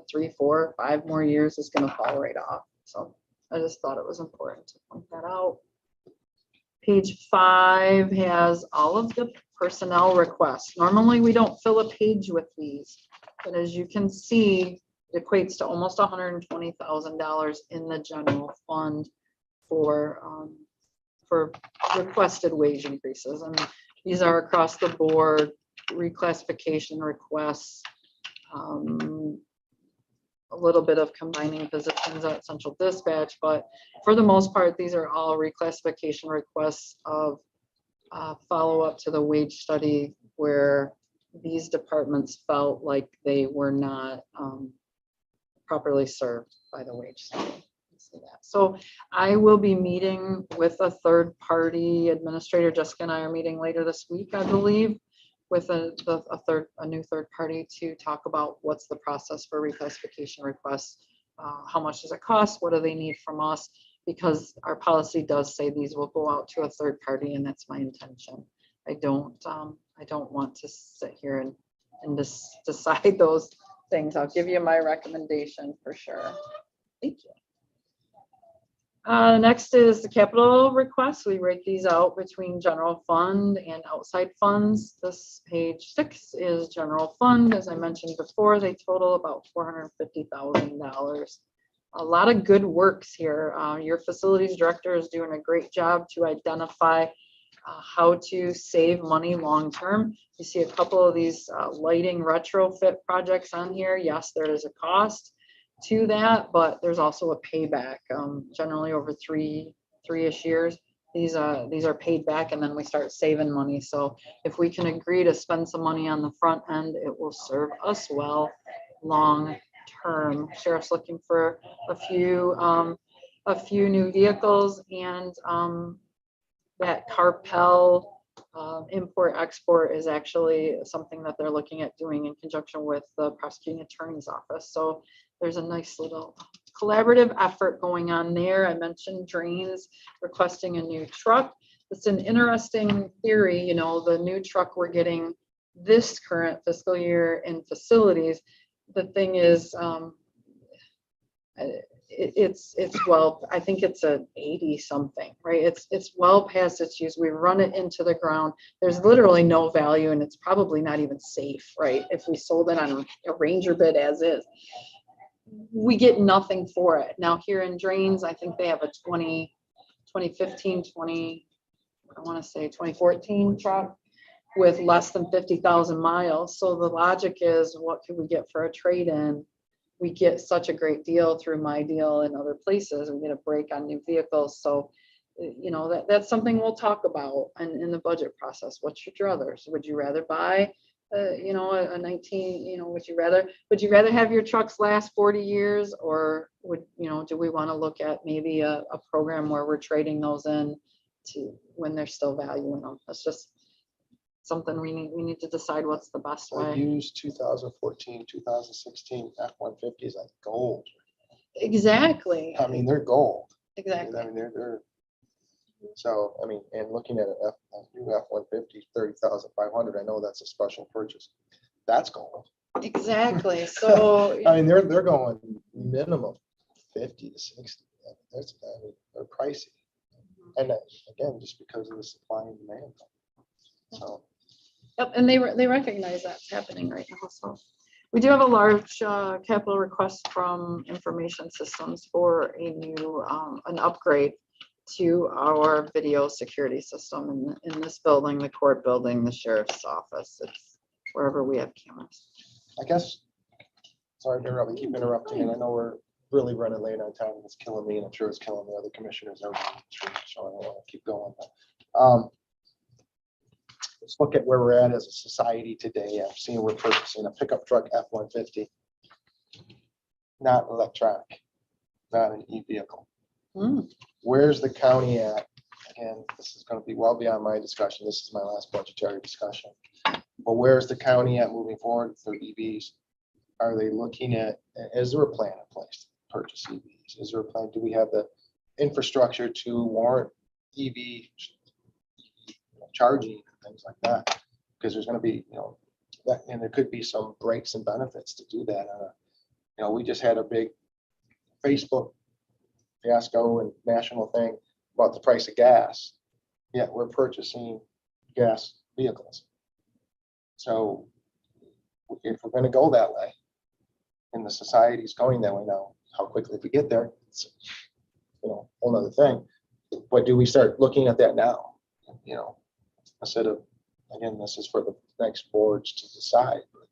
3, 4, 5 more years is going to fall right off. So I just thought it was important to point that out. Page 5 has all of the personnel requests. Normally we don't fill a page with these, but as you can see, it equates to almost $120,000 in the general fund for requested wage increases. And these are across the board reclassification requests, a little bit of combining positions at central dispatch, but for the most part, these are all reclassification requests of follow-up to the wage study where these departments felt like they were not properly served by the wage study. So I will be meeting with a third-party administrator. Jessica and I are meeting later this week, I believe, with a new third party to talk about what's the process for reclassification requests, how much does it cost, what do they need from us, because our policy does say these will go out to a third party, and that's my intention. I don't want to sit here and just decide those things. I'll give you my recommendation for sure. Thank you. Next is the capital requests. We rate these out between general fund and outside funds. This page 6 is general fund. As I mentioned before, they total about $450,000. A lot of good works here. Your facilities director is doing a great job to identify how to save money long-term. You see a couple of these lighting retrofit projects on here. Yes, there is a cost to that, but there's also a payback, generally over three-ish years. These are paid back, and then we start saving money. So if we can agree to spend some money on the front end, it will serve us well long term. Sheriff's looking for a few new vehicles, and that Carpel import export is actually something that they're looking at doing in conjunction with the prosecuting attorney's office. So there's a nice little collaborative effort going on there. I mentioned drains requesting a new truck. It's an interesting theory, you know, the new truck we're getting this current fiscal year in facilities. The thing is, well, I think it's a 80 something, right? It's well past its use. We run it into the ground. There's literally no value and it's probably not even safe, right? If we sold it on a Ranger bid as is, we get nothing for it. Now here in drains, I think they have a 2015, I want to say 2014 truck with less than 50,000 miles. So the logic is, what can we get for a trade-in? We get such a great deal through my deal and other places. We get a break on new vehicles. So, you know, that's something we'll talk about in the budget process. What's your druthers? Would you rather buy, you know, a 19, you know, would you rather have your trucks last 40 years, or do we want to look at maybe a program where we're trading those in to when there's still value in them? That's just something we need to decide what's the best I way. use 2014, 2016 F-150s like gold. Exactly. I mean, they're gold. Exactly. I mean, they're so, I mean, and looking at a new F-150, 30,500, I know that's a special purchase. That's gold. Exactly. So I mean, they're going minimum 50 to 60. That's, I mean, they're pricey. And again, just because of the supply and demand. So. yep, and they recognize that's happening right now. So we do have a large capital request from Information Systems for a new an upgrade to our video security system in this building, the court building, the sheriff's office. It's wherever we have cameras. I guess, sorry to interrupt, keep interrupting, and I know we're really running late on time, and it's killing me, and I'm sure it's killing the other commissioners, so I don't want to keep going. But, let's look at where we're at as a society today. I'm seeing we're purchasing a pickup truck F-150, not electronic, not an e-vehicle. Where's the county at? Again, this is going to be well beyond my discussion. This is my last budgetary discussion. But where's the county at moving forward for EVs? Are they looking at, is there a plan in place to purchase EVs? Is there a plan? Do we have the infrastructure to warrant EV charging and things like that? Because there's going to be, that, and there could be some breaks and benefits to do that. We just had a big Facebook fiasco and national thing about the price of gas, yet we're purchasing gas vehicles. So if we're going to go that way, and the society's going that way now, how quickly we get there, it's whole other thing. But do we start looking at that now? Instead of, again, this is for the next boards to decide. But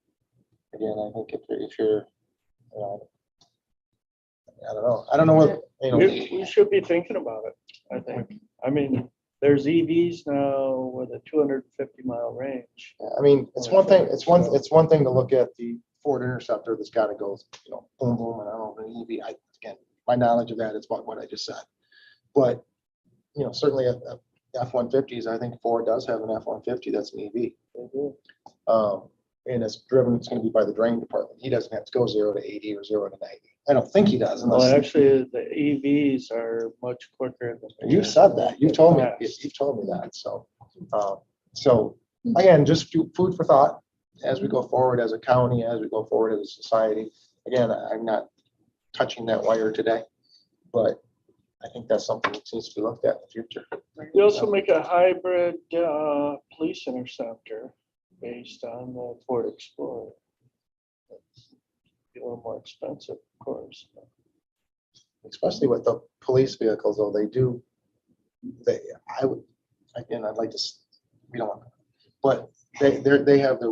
again, I think if you're I don't know what, We should be thinking about it, I think. I mean, there's EVs now with a 250-mile range. I mean, it's one thing, it's one thing to look at the Ford Interceptor that's got to go, boom, boom, and I don't know, an EV, again, my knowledge of that is what I just said. But, certainly F-150s, I think Ford does have an F-150 that's an EV. And it's driven, it's going to be by the drain department. He doesn't have to go 0 to 80 or 0 to 90. I don't think he does. Well, Unless actually, the EVs are much quicker than. you said that. You've told me. Yes. You've told me that. So again, just food for thought as we go forward as a county, as we go forward as a society. Again, I'm not touching that wire today, but I think that's something that needs to be looked at in the future. You also make a hybrid police interceptor based on the Ford Explorer. Be a little more expensive, of course. Especially with the police vehicles, though, I'd like to, we don't want, but they have their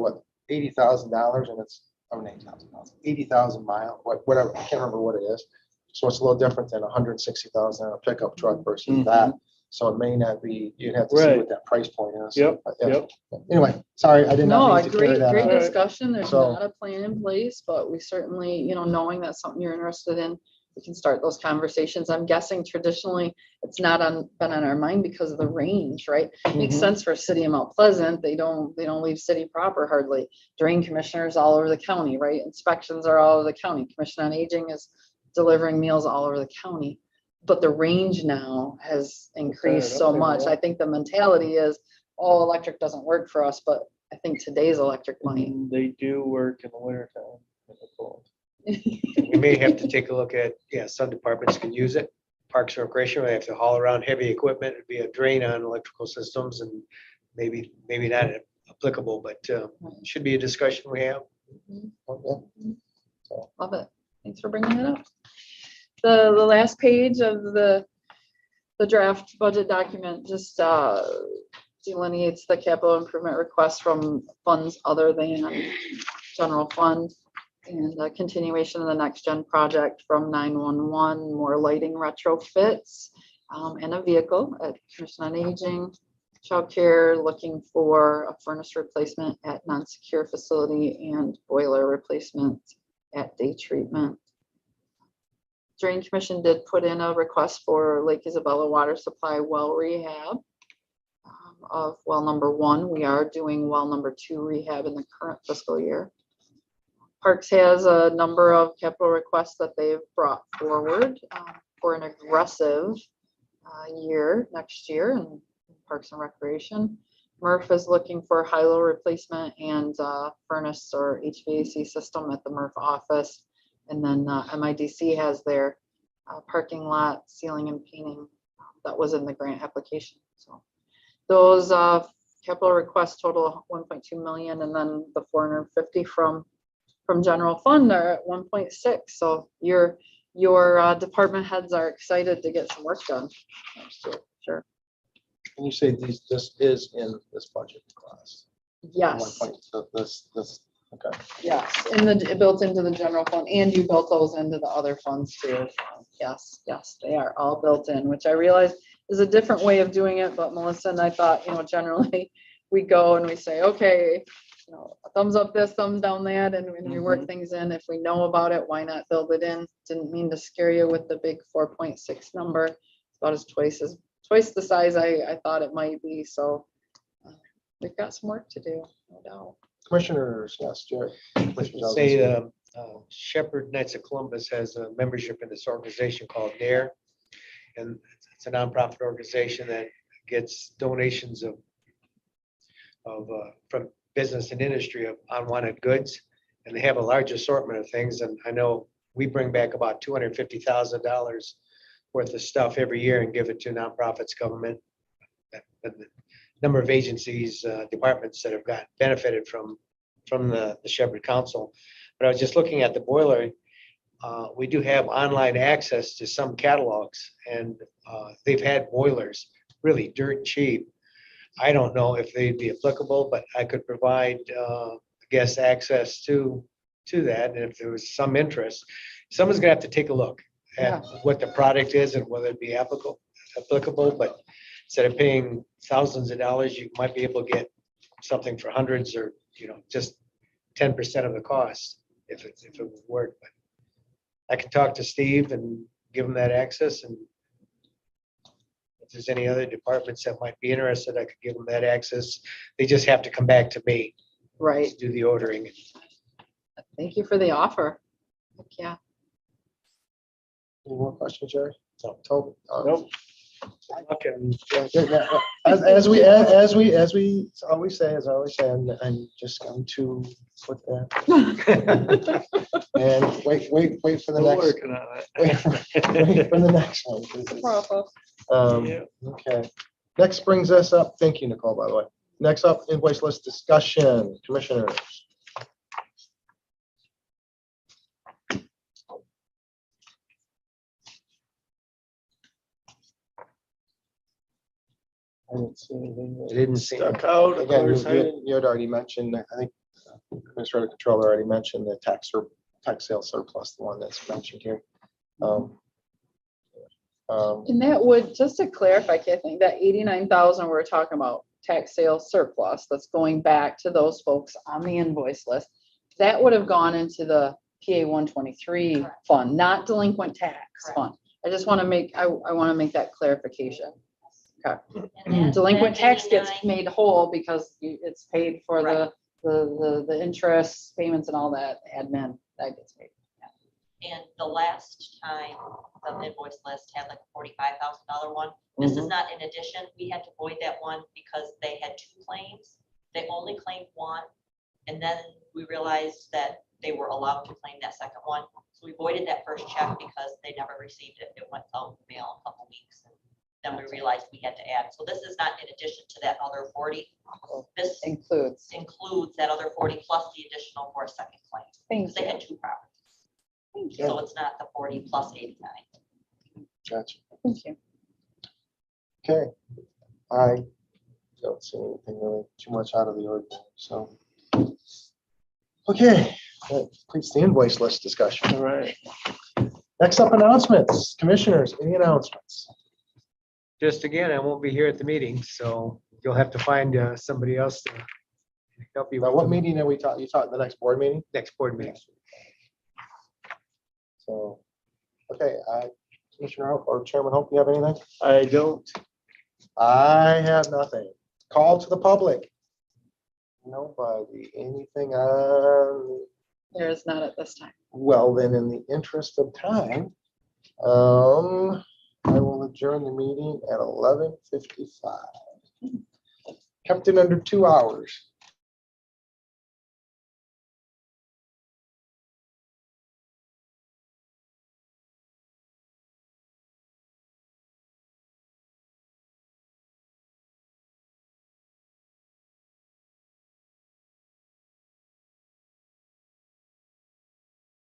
$80,000 and it's, $80,000, 80,000 mile, whatever, I can't remember what it is. So it's a little different than 160,000 on a pickup truck versus that. So it may not be, you'd have to see what that price point is. Yep. Anyway, sorry, I did No, not a mean to carry that great on. discussion. There's So- not a plan in place, but we certainly, knowing that's something you're interested in, we can start those conversations. I'm guessing traditionally it's not been on our mind because of the range, right? Makes sense for city of Mount Pleasant. They don't leave city proper hardly. Drain commissioners all over the county, right? Inspections are all over the county. Commission on Aging is delivering meals all over the county. But the range now has increased so much. I think the mentality is, oh, electric doesn't work for us, but I think today's electric might. They do work in the winter time. in the cold. We may have to take a look at, yeah, some departments can use it. Parks and Recreation, we have to haul around heavy equipment, it'd be a drain on electrical systems and maybe not applicable, but should be a discussion we have. Okay. Love it. Thanks for bringing it up. The last page of the draft budget document just delineates the capital improvement request from funds other than general fund, and a continuation of the next gen project from 911, more lighting retrofits, and a vehicle at Commission on Aging. Childcare looking for a furnace replacement at non-secure facility and boiler replacement at day treatment. Drain Commission did put in a request for Lake Isabella water supply well rehab of well number 1. We are doing well number 2 rehab in the current fiscal year. Parks has a number of capital requests that they've brought forward for an aggressive year next year in Parks and Recreation. Murph is looking for high-low replacement and furnace or HVAC system at the Murph office. And then MIDC has their parking lot ceiling and painting that was in the grant application. So those capital requests total 1.2 million, and then the 450 from general fund are at 1.6. So your department heads are excited to get some work done. Sure. Can you say this is in this budget class? Yes. Okay. Yes, built into the general fund, and you built those into the other funds too. Yes, they are all built in, which I realize is a different way of doing it, but Melissa and I thought, generally we go and we say, okay, a thumbs up this, thumbs down that, and we work things in. If we know about it, why not build it in? Didn't mean to scare you with the big 4.6 number. It's about twice the size I thought it might be. So we've got some work to do, no doubt. Commissioners, yes, Jerry. Say Shepherd Knights of Columbus has a membership in this organization called DARE. And it's a nonprofit organization that gets donations from business and industry of unwanted goods. And they have a large assortment of things. And I know we bring back about $250,000 worth of stuff every year and give it to nonprofits, government, and the number of agencies, departments that have got benefited from the Shepherd Council. But I was just looking at the boiler. We do have online access to some catalogs, and they've had boilers really dirt cheap. I don't know if they'd be applicable, but I could provide guest access to that. And if there was some interest, someone's gonna have to take a look at what the product is and whether it be applicable. But instead of paying thousands of dollars, you might be able to get something for hundreds, or just 10% of the cost if it would work. But I could talk to Steve and give him that access, and if there's any other departments that might be interested, I could give them that access. They just have to come back to me. Right. To do the ordering. Thank you for the offer. Heck yeah. Any more questions, Jerry? So, Toby? Nope. As we always say, I'm just going to put that. And wait for the We're next. working on it. Wait for the next one. 'Cause it's, Okay. Next brings us up. Thank you, Nicole, by the way. Next up, invoice list discussion, commissioners. I didn't see anything. I didn't see. Stuck out. Of Again, course, I didn't- you had already mentioned, I think, Administrative Controller already mentioned the tax sale surplus, the one that's mentioned here. And that would, just to clarify, I think that 89,000 we're talking about tax sales surplus, that's going back to those folks on the invoice list. That would have gone into the PA 123 fund, not delinquent tax fund. I just want to make, I want to make that clarification. Okay. And Delinquent that tax gets 89 made whole because it's paid for the interest payments and all that admin that gets paid. And the last time the invoice list had like a $45,000 one. This is not in addition. We had to void that one because they had 2 claims. They only claimed one. And then we realized that they were allowed to claim that second one. So we voided that first check because they never received it. It went out in the mail a couple weeks. And then we realized we had to add. So this is not in addition to that other 40. This Includes. includes that other 40 plus the additional for a second claim. Thank Because they you. had 2 properties. Thank you. So it's not the 40 plus 89. Gotcha. Thank you. Okay. I don't see anything really too much out of the ordinary, so. Okay, that completes the invoice list discussion. All right. Next up, announcements. Commissioners, any announcements? Just again, I won't be here at the meeting, so you'll have to find somebody else to help you. Now, with what the meeting are we talking? You talking the next board meeting? Next board meeting. So, okay, Commissioner Hope or Chairman Hope, you have anything? I don't. I have nothing. Call to the public. Nobody, anything on? There is not at this time. Well, then, in the interest of time, I will adjourn the meeting at 11:55. Kept it under 2 hours.